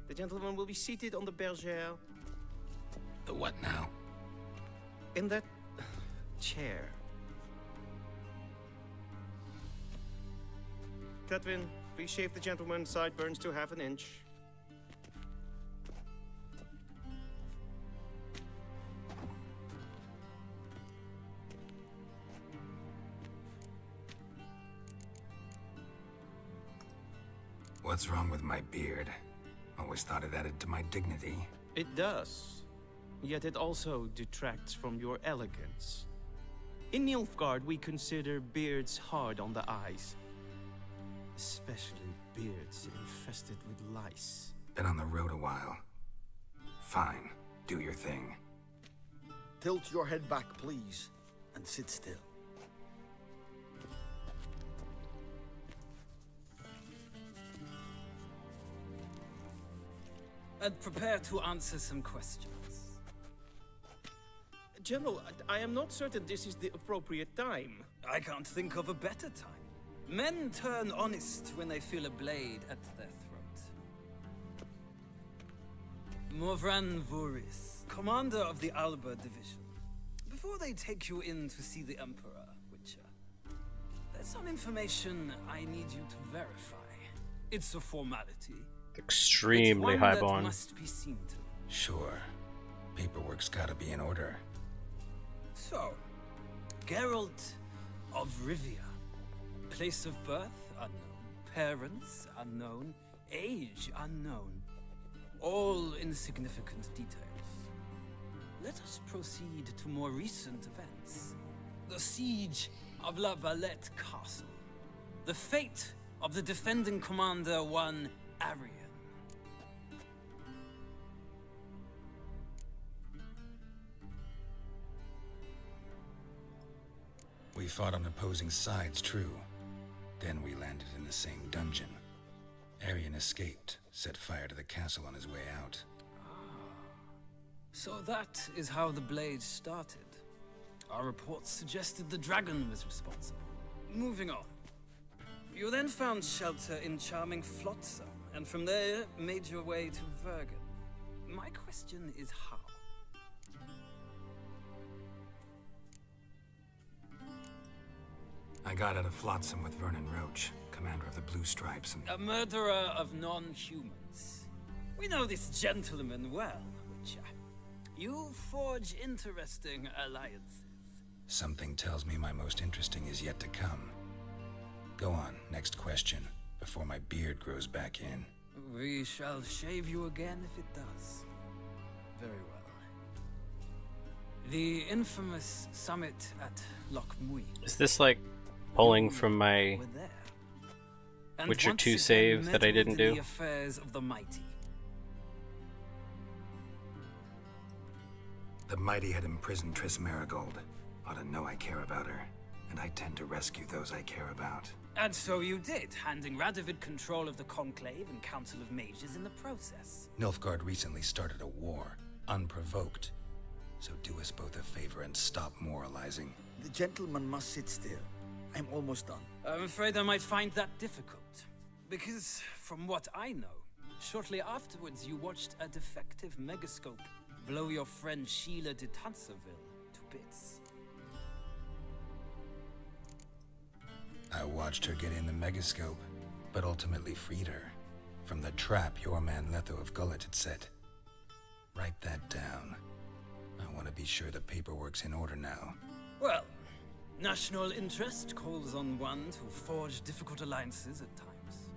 The gentleman will be seated on the bergère. The what now? In that chair. Cledwyn, please shave the gentleman's sideburns to half an inch. What's wrong with my beard? Always thought it added to my dignity. It does. Yet it also detracts from your elegance. In Nilfgaard, we consider beards hard on the eyes. Especially beards infested with lice. Been on the road a while. Fine, do your thing. Tilt your head back, please, and sit still. And prepare to answer some questions. General, I am not certain this is the appropriate time. I can't think of a better time. Men turn honest when they feel a blade at their throat. Morvran Voorhis, commander of the Alba Division. Before they take you in to see the Emperor, Witcher, there's some information I need you to verify. It's a formality. Extremely high bond. Must be seen to. Sure. Paperwork's gotta be in order. So, Geralt of Rivia. Place of birth unknown. Parents unknown. Age unknown. All insignificant details. Let us proceed to more recent events. The siege of La Valette Castle. The fate of the defending commander, one Arian. We fought on opposing sides, true. Then we landed in the same dungeon. Arian escaped, set fire to the castle on his way out. So that is how the blade started. Our reports suggested the dragon was responsible. Moving on. You then found shelter in charming Flotsam, and from there made your way to Vergen. My question is how? I got out of Flotsam with Vernon Roach, commander of the Blue Stripes, and... A murderer of non-humans. We know this gentleman well, Witcher. You forge interesting alliances. Something tells me my most interesting is yet to come. Go on, next question, before my beard grows back in. We shall shave you again if it does. Very well. The infamous summit at Loch Muin. Is this like pulling from my Witcher 2 save that I didn't do? The affairs of the mighty. The mighty had imprisoned Triss Merigold. Ought to know I care about her, and I tend to rescue those I care about. And so you did, handing Radovid control of the Conclave and Council of Mages in the process. Nilfgaard recently started a war, unprovoked. So do us both a favor and stop moralizing. The gentleman must sit still. I'm almost done. I'm afraid I might find that difficult. Because, from what I know, shortly afterwards you watched a defective megascope blow your friend Sheila de Tanserville to bits. I watched her get in the megascope, but ultimately freed her from the trap your man Letho of Gullet had set. Write that down. I want to be sure the paperwork's in order now. Well, national interest calls on one to forge difficult alliances at times.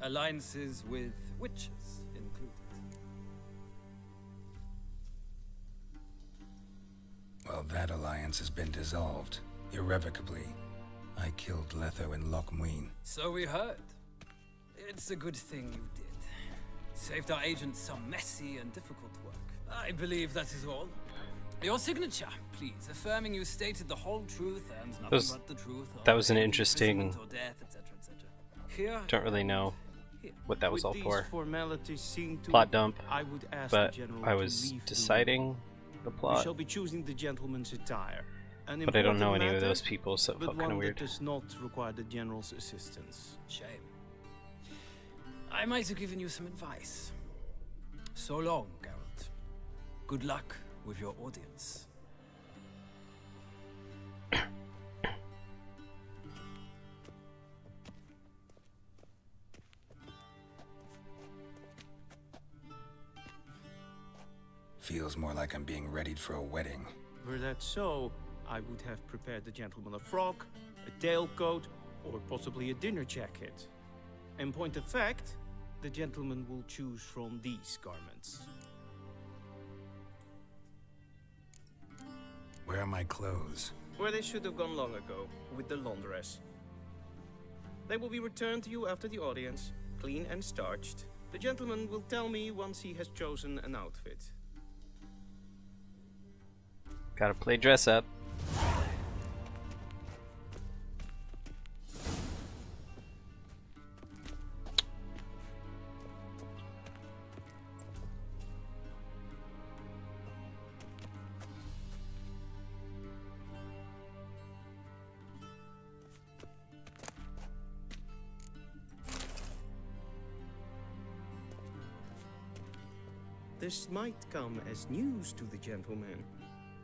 Alliances with witches included. Well, that alliance has been dissolved, irrevocably. I killed Letho in Loch Muin. So we heard. It's a good thing you did. Saved our agent some messy and difficult work. I believe that is all. Your signature, please, affirming you stated the whole truth and nothing but the truth. That was an interesting... Or death, etc., etc. Here, don't really know what that was all for. Seem to Plot dump. I would ask but the general I was deciding the We plot. shall be choosing the gentleman's attire. An But I don't know any important of those matter, people, so it but felt kind of one weird. that does not require the general's assistance. Shame. I might have given you some advice. So long, Geralt. Good luck with your audience. Feels more like I'm being readied for a wedding. Were that so, I would have prepared the gentleman a frock, a tailcoat, or possibly a dinner jacket. In point of fact, the gentleman will choose from these garments. Where are my clothes? Where they should have gone long ago, with the laundress. They will be returned to you after the audience, clean and starched. The gentleman will tell me once he has chosen an outfit. Gotta play dress up. This might come as news to the gentleman,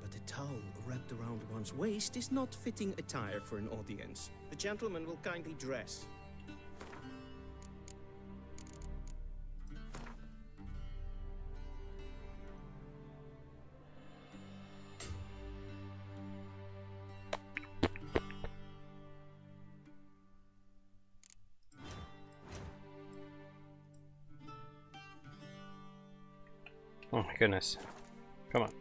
but a towel wrapped around one's waist is not fitting attire for an audience. The gentleman will kindly dress. Oh my goodness. Come on.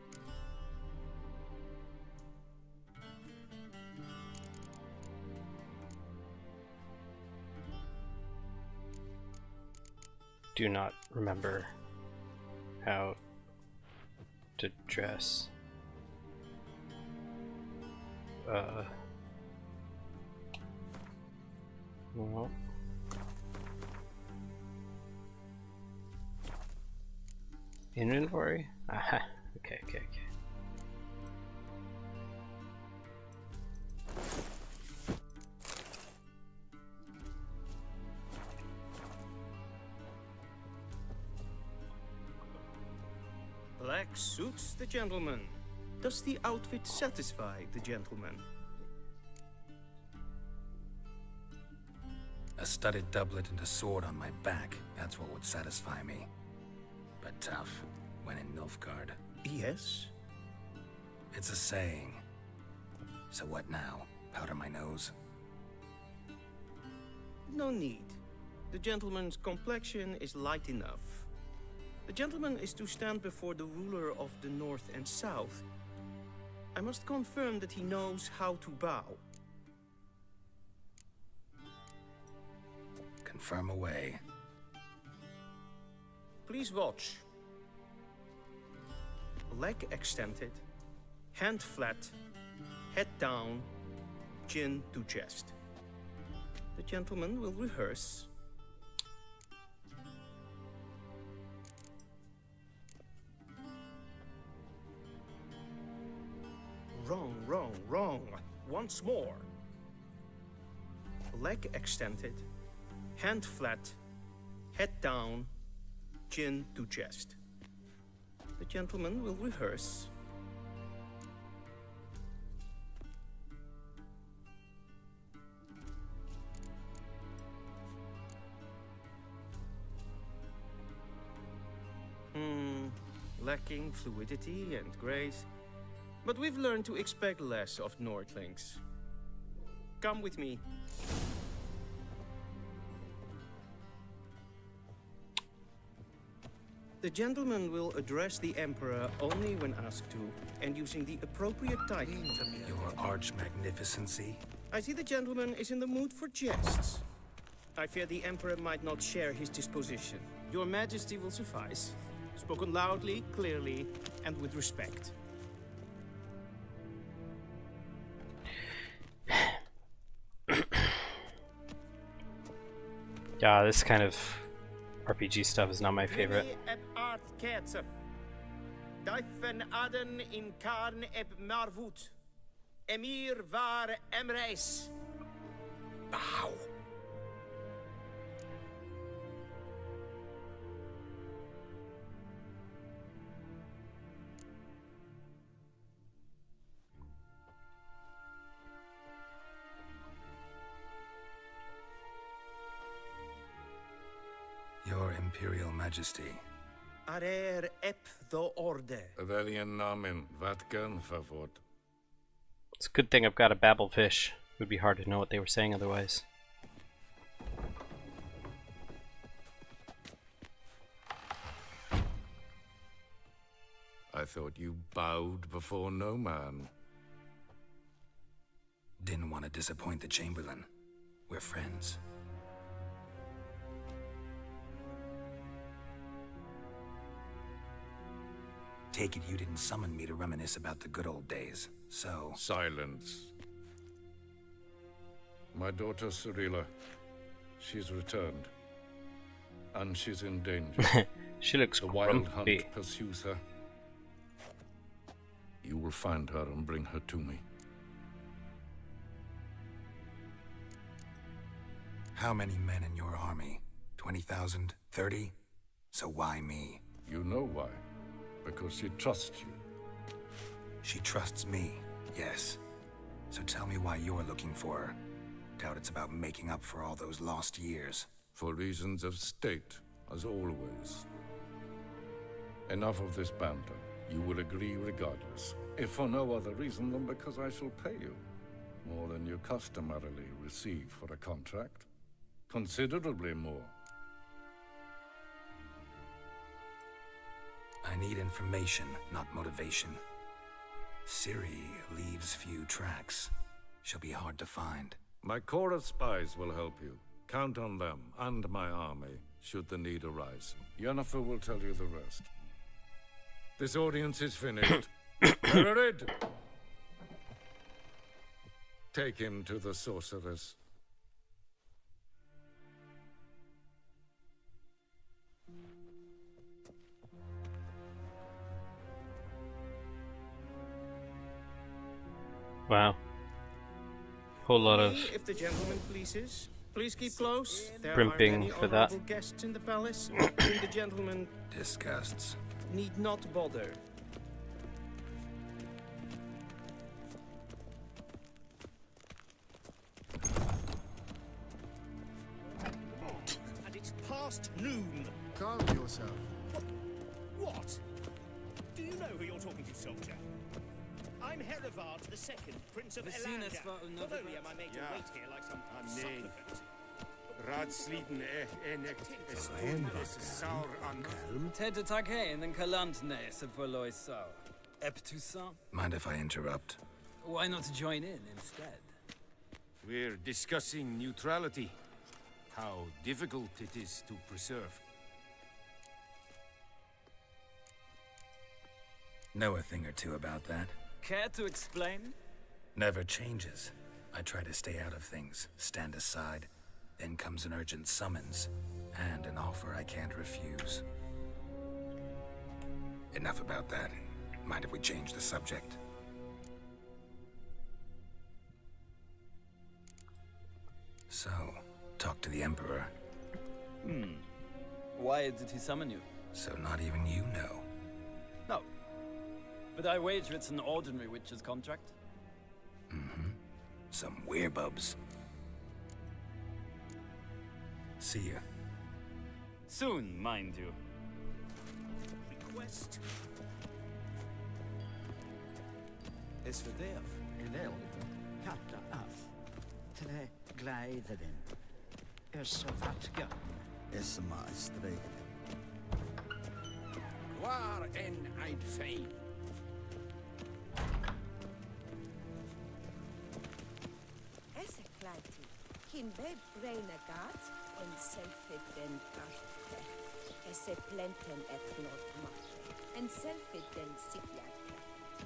Do not remember how to dress. No. Inventory? Aha. Okay. Black suits the gentleman. Does the outfit satisfy the gentleman? A studded doublet and a sword on my back. That's what would satisfy me. But tough, when in Nilfgaard. Yes? It's a saying. So what now? Powder my nose? No need. The gentleman's complexion is light enough. The gentleman is to stand before the ruler of the North and South. I must confirm that he knows how to bow. Confirm away. Please watch. Leg extended, hand flat, head down, chin to chest. The gentleman will rehearse. Wrong, wrong, wrong. Once more. Leg extended, hand flat, head down, chin to chest. The gentleman will rehearse. Lacking fluidity and grace. But we've learned to expect less of Nordlings. Come with me. The gentleman will address the Emperor only when asked to, and using the appropriate title. Your arch magnificency? I see the gentleman is in the mood for jests. I fear the Emperor might not share his disposition. Your Majesty will suffice. Spoken loudly, clearly, and with respect. Yeah, this kind of RPG stuff is not my favorite. Aden in Karn eb Marvut. Emir var Emreis. Bow. Your Imperial Majesty. Arer ep the orde. Avelian namen, vatkan favort. It's a good thing I've got a babble fish. It would be hard to know what they were saying otherwise. I thought you bowed before no man. Didn't want to disappoint the Chamberlain. We're friends. Take it you didn't summon me to reminisce about the good old days, so... Silence. My daughter Cirilla, she's returned. And she's in danger. She looks The wild grumpy. hunt pursues her. You will find her and bring her to me. How many men in your army? 20,000? 30? So why me? You know why. Because she trusts you. She trusts me, yes. So tell me why you're looking for her. Doubt it's about making up for all those lost years. For reasons of state, as always. Enough of this banter. You will agree regardless. If for no other reason than because I shall pay you. More than you customarily receive for a contract. Considerably more. I need information, not motivation. Ciri leaves few tracks. She'll be hard to find. My corps of spies will help you. Count on them, and my army, should the need arise. Yennefer will tell you the rest. This audience is finished. Heroded! Take him to the sorceress. Wow. Whole lot of If the gentleman pleases, please keep close. There primping are many for that. honorable guests in the palace, whom the gentleman disgusts. Need not bother. And it's past noon. Calm yourself. What? Do you know who you're talking to, soldier? I'm Herivard II, Prince of Elander. Not only am I made to wait here like some supplicant. Raadsliden enecht es tun es saur an. Ted Take den Kalantne se verloi sau. Eptusan? Mind if I interrupt? Why not join in instead? We're discussing neutrality. How difficult it is to preserve. Know a thing or two about that? Care to explain? Never changes. I try to stay out of things, stand aside. Then comes an urgent summons, and an offer I can't refuse. Enough about that. Mind if we change the subject? So, talk to the Emperor. Why did he summon you? So not even you know. No. But I wager it's an ordinary witch's contract. Mm-hmm. Some werebubs. See ya. Soon, mind you. Request. Es verderf. Wel, kalla af. Tre gleiðrin. Så vatka. Es maar streken. Waar en uit fein. Esse kleiti. Kin beb braina gat en selfit den karte. Esse plenten et not mate. En selfit den sipiat karte.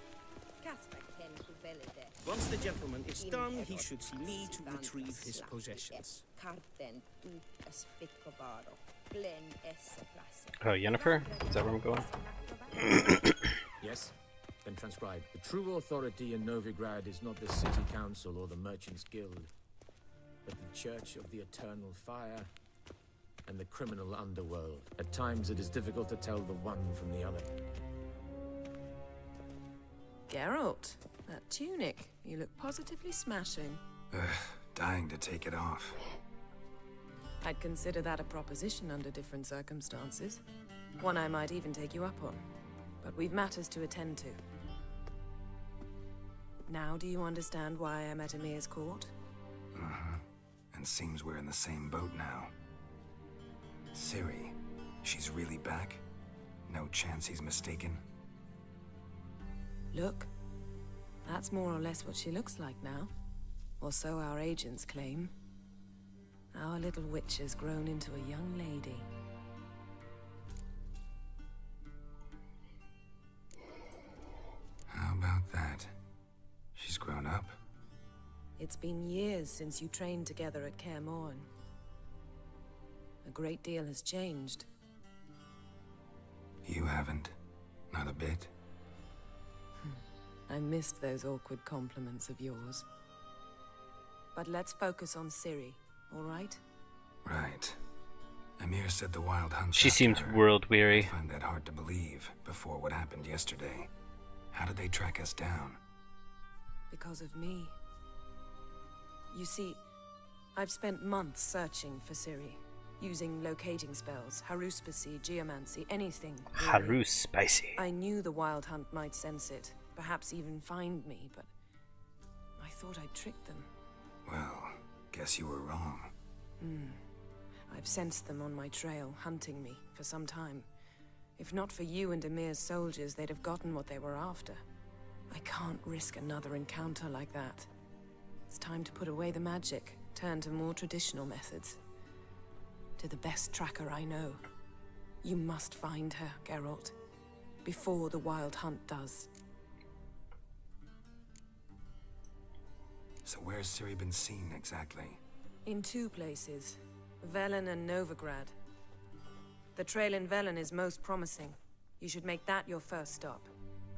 Kasper ken kuvelede. Once the gentleman is done, he should see me to retrieve his possessions. Karten tu aspicovaro. Glen esse place. Oh, Yennefer? Is that where I'm going? Yes. Then transcribe. The true authority in Novigrad is not the city council or the merchants guild, but the Church of the Eternal Fire and the criminal underworld. At times it is difficult to tell the one from the other. Geralt, that tunic. You look positively smashing. Dying to take it off. I'd consider that a proposition under different circumstances. One I might even take you up on. But we've matters to attend to. Now do you understand why I'm at Emir's court? Uh-huh. And seems we're in the same boat now. Ciri, she's really back? No chance he's mistaken? Look, that's more or less what she looks like now. Or so our agents claim. Our little witch has grown into a young lady. How about that? She's grown up? It's been years since you trained together at Kaer Morhen. A great deal has changed. You haven't? Not a bit? I missed those awkward compliments of yours. But let's focus on Ciri, all right? Right. Emir said the Wild Hunt. She seems world-weary. I find that hard to believe before what happened yesterday. How did they track us down? Because of me. You see, I've spent months searching for Ciri, using locating spells, haruspicy, geomancy, anything. Really. Haruspicy. I knew the Wild Hunt might sense it, perhaps even find me, but I thought I'd tricked them. Well, guess you were wrong. I've sensed them on my trail, hunting me, for some time. If not for you and Emir's soldiers, they'd have gotten what they were after. I can't risk another encounter like that. It's time to put away the magic, turn to more traditional methods. To the best tracker I know. You must find her, Geralt. Before the Wild Hunt does. So where's Ciri been seen exactly? In two places. Velen and Novigrad. The trail in Velen is most promising. You should make that your first stop.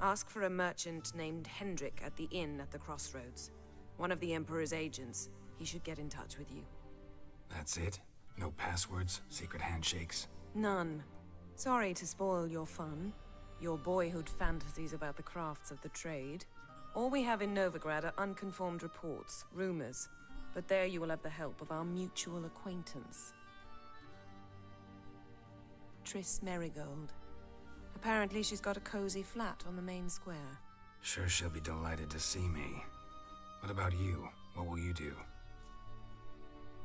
Ask for a merchant named Hendrik at the inn at the crossroads. One of the Emperor's agents. He should get in touch with you. That's it? No passwords? Secret handshakes? None. Sorry to spoil your fun. Your boyhood fantasies about the crafts of the trade. All we have in Novigrad are unconformed reports, rumors. But there you will have the help of our mutual acquaintance. Triss Merigold. Apparently she's got a cozy flat on the main square. Sure she'll be delighted to see me. What about you? What will you do?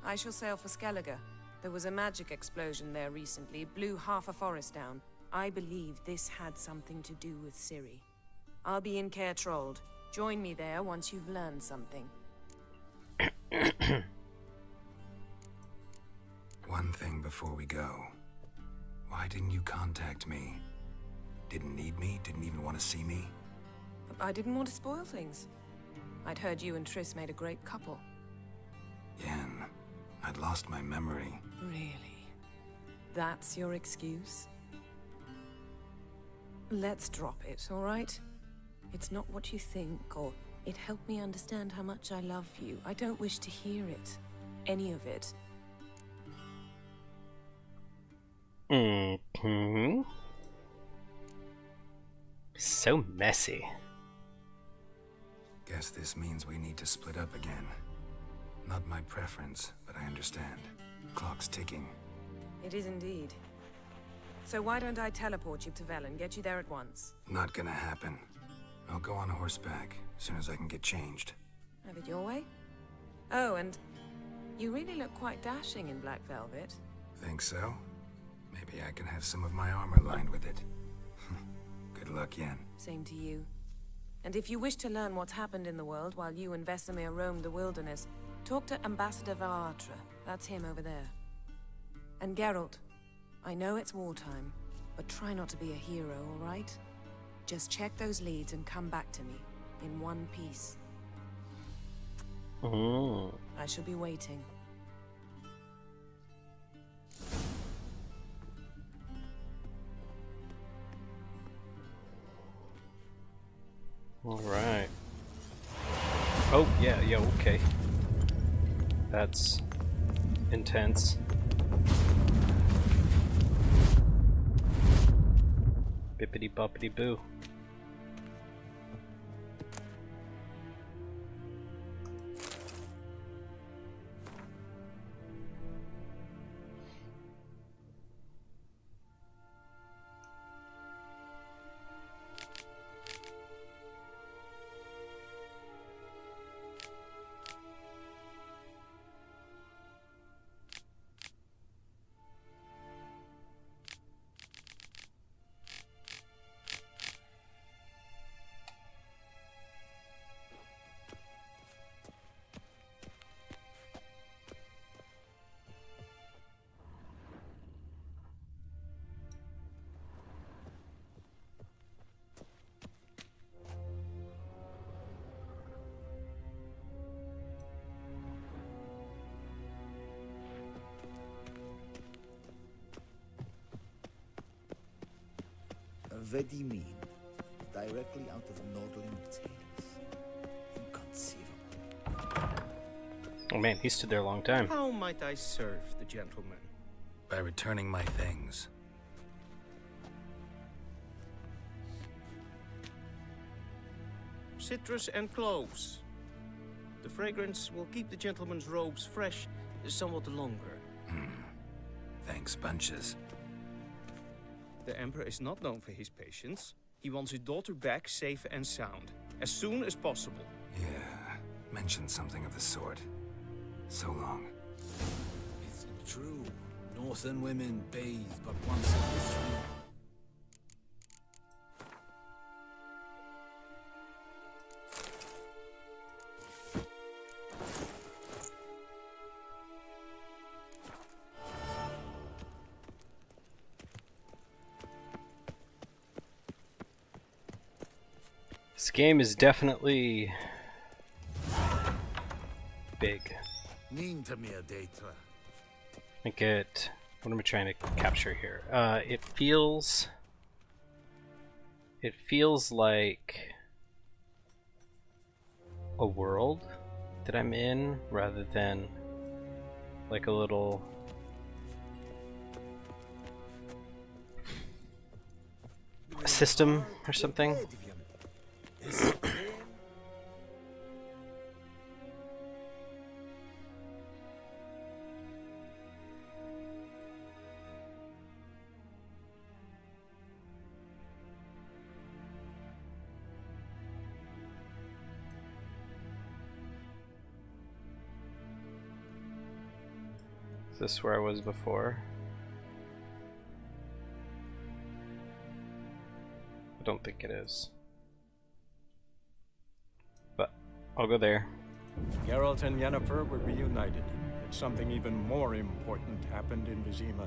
I shall sail for Skellige. There was a magic explosion there recently, blew half a forest down. I believe this had something to do with Ciri. I'll be in Caer Trolde. Join me there once you've learned something. One thing before we go. Why didn't you contact me? Didn't need me? Didn't even want to see me? I didn't want to spoil things. I'd heard you and Triss made a great couple. Yen, I'd lost my memory. Really? That's your excuse? Let's drop it, all right? It's not what you think, or it helped me understand how much I love you. I don't wish to hear it. Any of it. Mm-hmm. So messy. Guess this means we need to split up again. Not my preference, but I understand. Clock's ticking. It is indeed. So why don't I teleport you to Velen, get you there at once? Not gonna happen. I'll go on horseback, as soon as I can get changed. Have it your way? Oh, and you really look quite dashing in black velvet. Think so? Maybe I can have some of my armor lined with it. Good luck, Yen. Same to you. And if you wish to learn what's happened in the world while you and Vesemir roamed the wilderness, talk to Ambassador Varatra. That's him over there. And Geralt, I know it's wartime, but try not to be a hero, all right? Just check those leads and come back to me, in one piece. I shall be waiting. All right. Oh, yeah, okay. That's intense. Bippity boppity boo. Vedimin, directly out of Nordling tales. Inconceivable. Oh man, he stood there a long time. How might I serve the gentleman? By returning my things. Citrus and cloves. The fragrance will keep the gentleman's robes fresh somewhat longer. Thanks, bunches. The Emperor is not known for his patience. He wants his daughter back safe and sound, as soon as possible. Yeah, mentioned something of the sort. So long. Is it true? Northern women bathe but once every 3 months. This game is definitely big. I get what am I trying to capture here? It feels like a world that I'm in rather than like a little system or something. Is this where I was before? I don't think it is. But I'll go there. Geralt and Yennefer were reunited, but something even more important happened in Vizima.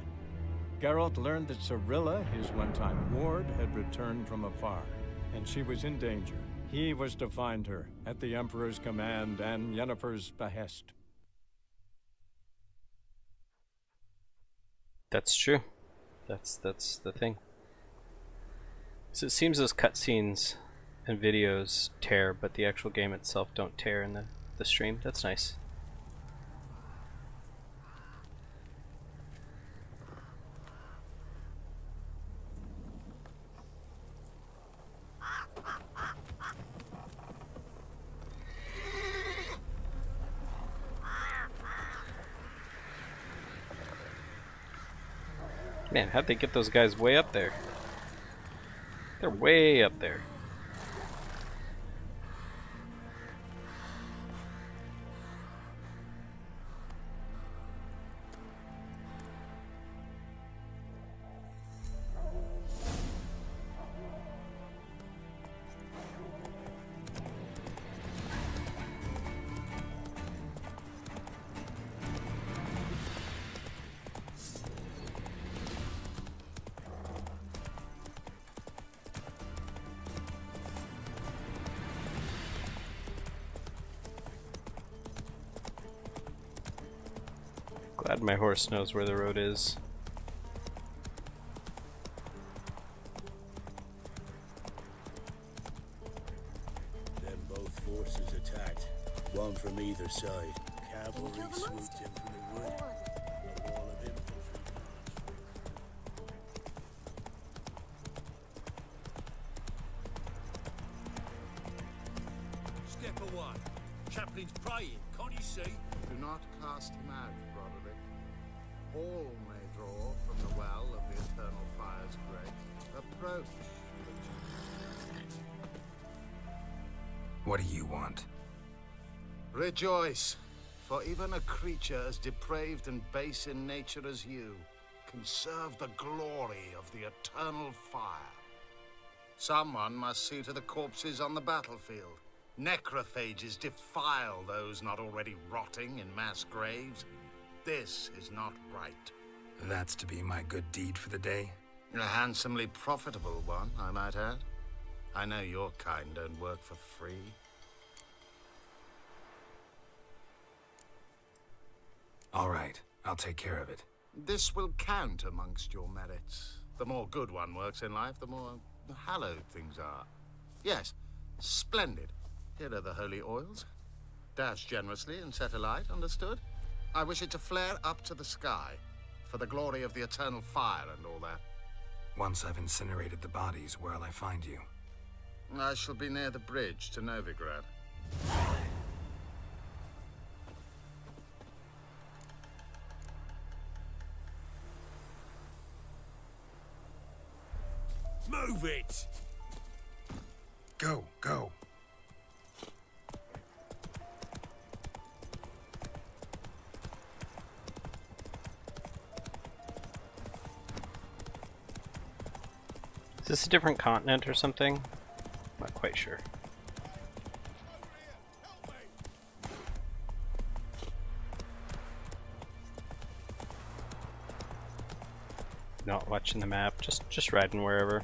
Geralt learned that Cirilla, his one-time ward, had returned from afar, and she was in danger. He was to find her, at the Emperor's command and Yennefer's behest. That's true. That's the thing. So it seems those cutscenes and videos tear, but the actual game itself don't tear in the stream. That's nice. Man, how'd they get those guys way up there? They're way up there. Glad my horse knows where the road is. Then both forces attacked, one from either side. Cavalry swooped in from the wood. A wall of infantry. Step away. Chaplain's praying, can't you see? Do not cast him out, Broderick. All may draw from the well of the Eternal Fire's grate. Approach. What do you want? Rejoice, for even a creature as depraved and base in nature as you can serve the glory of the Eternal Fire. Someone must see to the corpses on the battlefield. Necrophages defile those not already rotting in mass graves. This is not right. That's to be my good deed for the day? A handsomely profitable one, I might add. I know your kind don't work for free. All right, I'll take care of it. This will count amongst your merits. The more good one works in life, the more hallowed things are. Yes, splendid. Here are the holy oils. Dash generously and set alight, understood? I wish it to flare up to the sky, for the glory of the Eternal Fire and all that. Once I've incinerated the bodies, where'll I find you? I shall be near the bridge to Novigrad. Move it! Go, go. Is this a different continent or something? Not quite sure. Not watching the map, just riding wherever.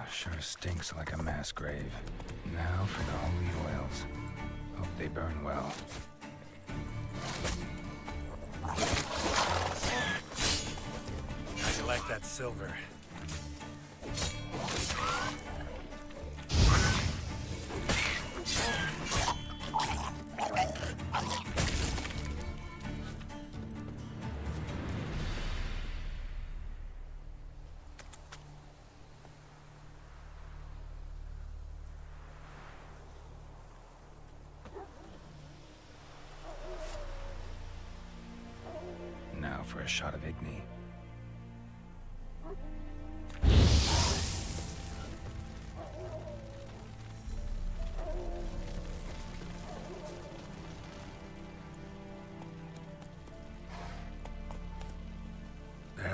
Sure stinks like a mass grave. Now for the holy oils. Hope they burn well. How'd you like that silver? Now for a shot of Igni.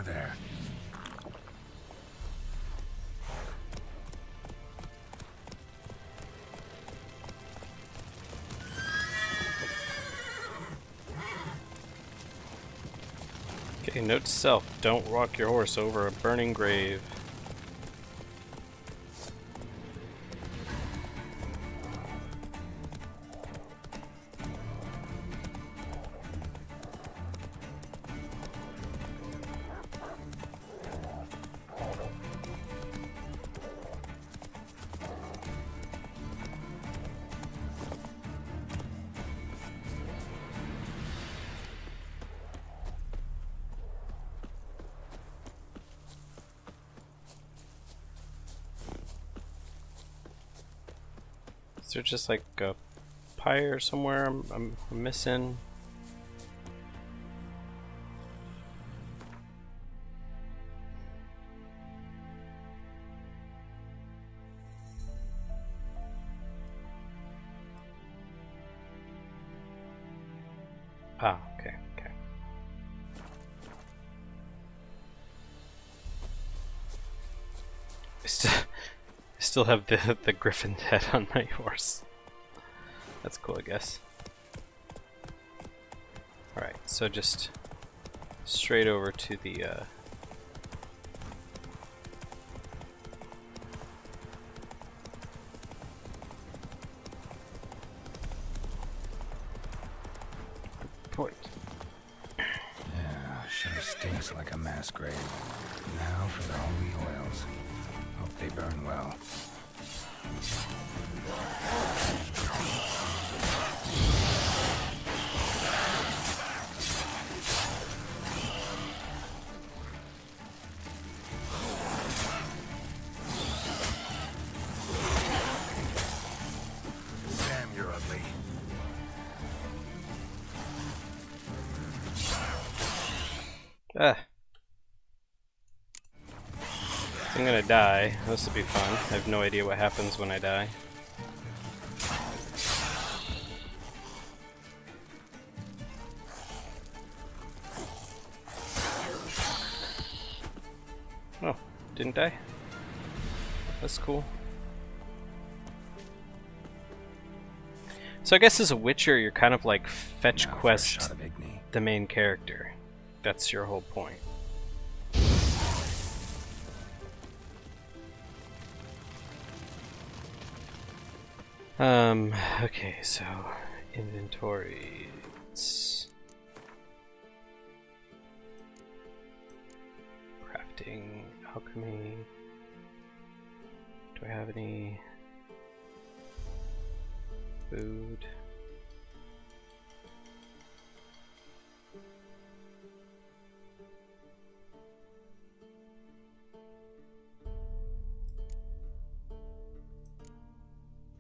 of there. Okay, note to self, don't walk your horse over a burning grave. Is there just like a pyre somewhere I'm missing? Ah, okay, okay. I still have the griffin's head on my horse. That's cool, I guess. Alright, so just straight over to the point. Yeah, sure stinks like a mass grave. Now for the holy oils. Hope they burn well. Damn, you're ugly. Ah. I'm gonna die. This will be fun. I have no idea what happens when I die. Oh, didn't die? That's cool. So I guess as a Witcher, you're kind of like fetch quest the main character. That's your whole point. Okay, so inventory. Crafting, alchemy. Do I have any food?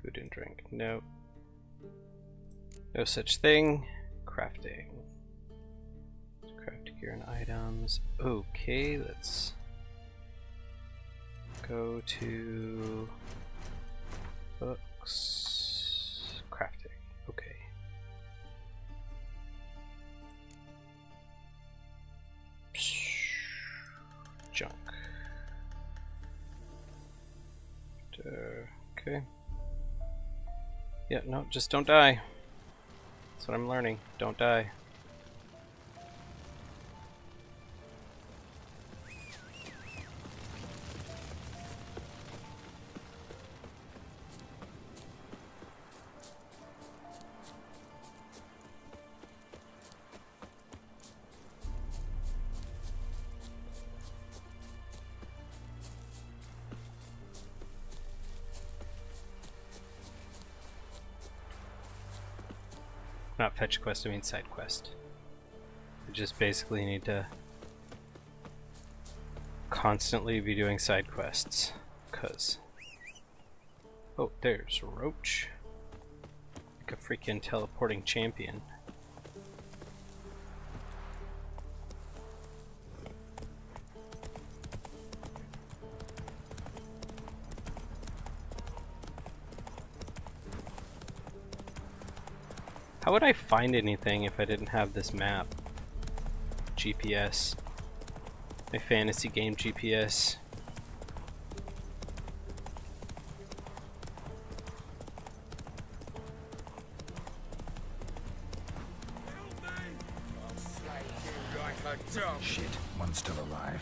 Food and drink. No. No such thing. Crafting. Craft gear and items. Okay, let's go to books. Crafting. Okay. Junk. Okay. Yeah, no, just don't die. That's what I'm learning. Don't die. Not fetch quest, I mean side quest. You just basically need to constantly be doing side quests, cause oh, there's Roach, like a freaking teleporting champion. How would I find anything if I didn't have this map? GPS. My fantasy game GPS. Shit, one's still alive.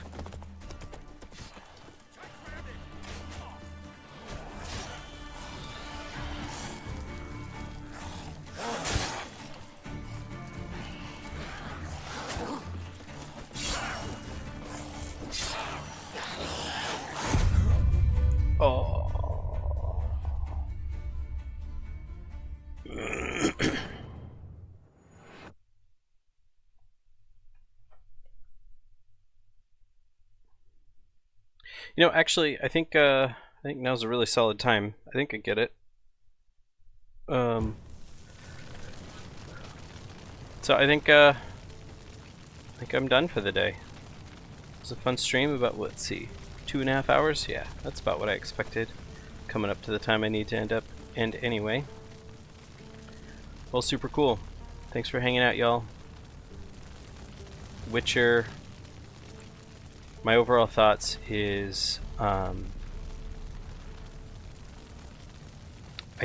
You know, actually, I think now's a really solid time. I think I get it. So I think I'm done for the day. It was a fun stream. About, let's see, 2.5 hours. Yeah, that's about what I expected. Coming up to the time I need to end anyway. Well, super cool. Thanks for hanging out, y'all. Witcher. My overall thoughts is I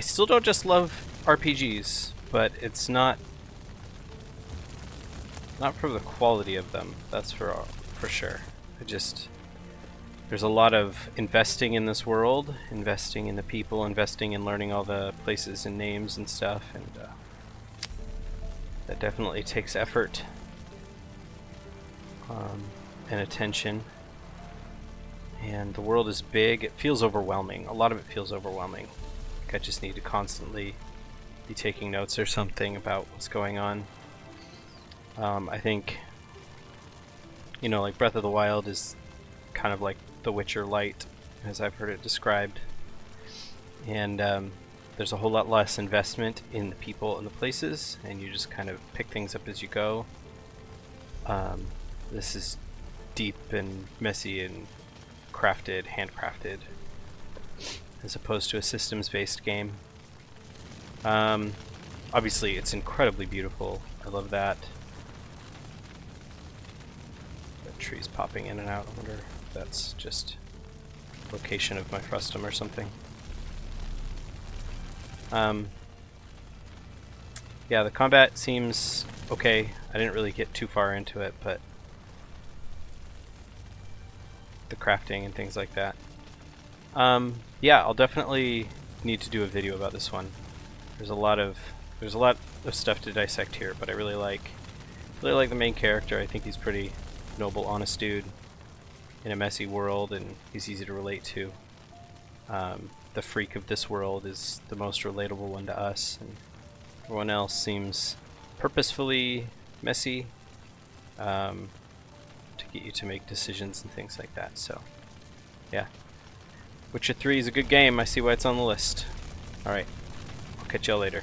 still don't just love RPGs, but it's not for the quality of them. That's for sure. There's a lot of investing in this world, investing in the people, investing in learning all the places and names and stuff, and that definitely takes effort. And attention, and the world is big. It feels overwhelming. A lot of it feels overwhelming. Like I just need to constantly be taking notes or something about what's going on. I think, you know, like Breath of the Wild is kind of like The Witcher Light, as I've heard it described, and there's a whole lot less investment in the people and the places, and you just kind of pick things up as you go. This is deep and messy and handcrafted, as opposed to a systems-based game. Obviously, it's incredibly beautiful. I love that. That tree's popping in and out. I wonder if that's just location of my frustum or something. Yeah, the combat seems okay. I didn't really get too far into it, but the crafting and things like that. Yeah, I'll definitely need to do a video about this one. There's a lot of stuff to dissect here, but I really like the main character. I think he's pretty noble, honest dude in a messy world, and he's easy to relate to. The freak of this world is the most relatable one to us, and everyone else seems purposefully messy. To get you to make decisions and things like that. So, yeah. Witcher 3 is a good game. I see why it's on the list. Alright. I'll catch y'all later.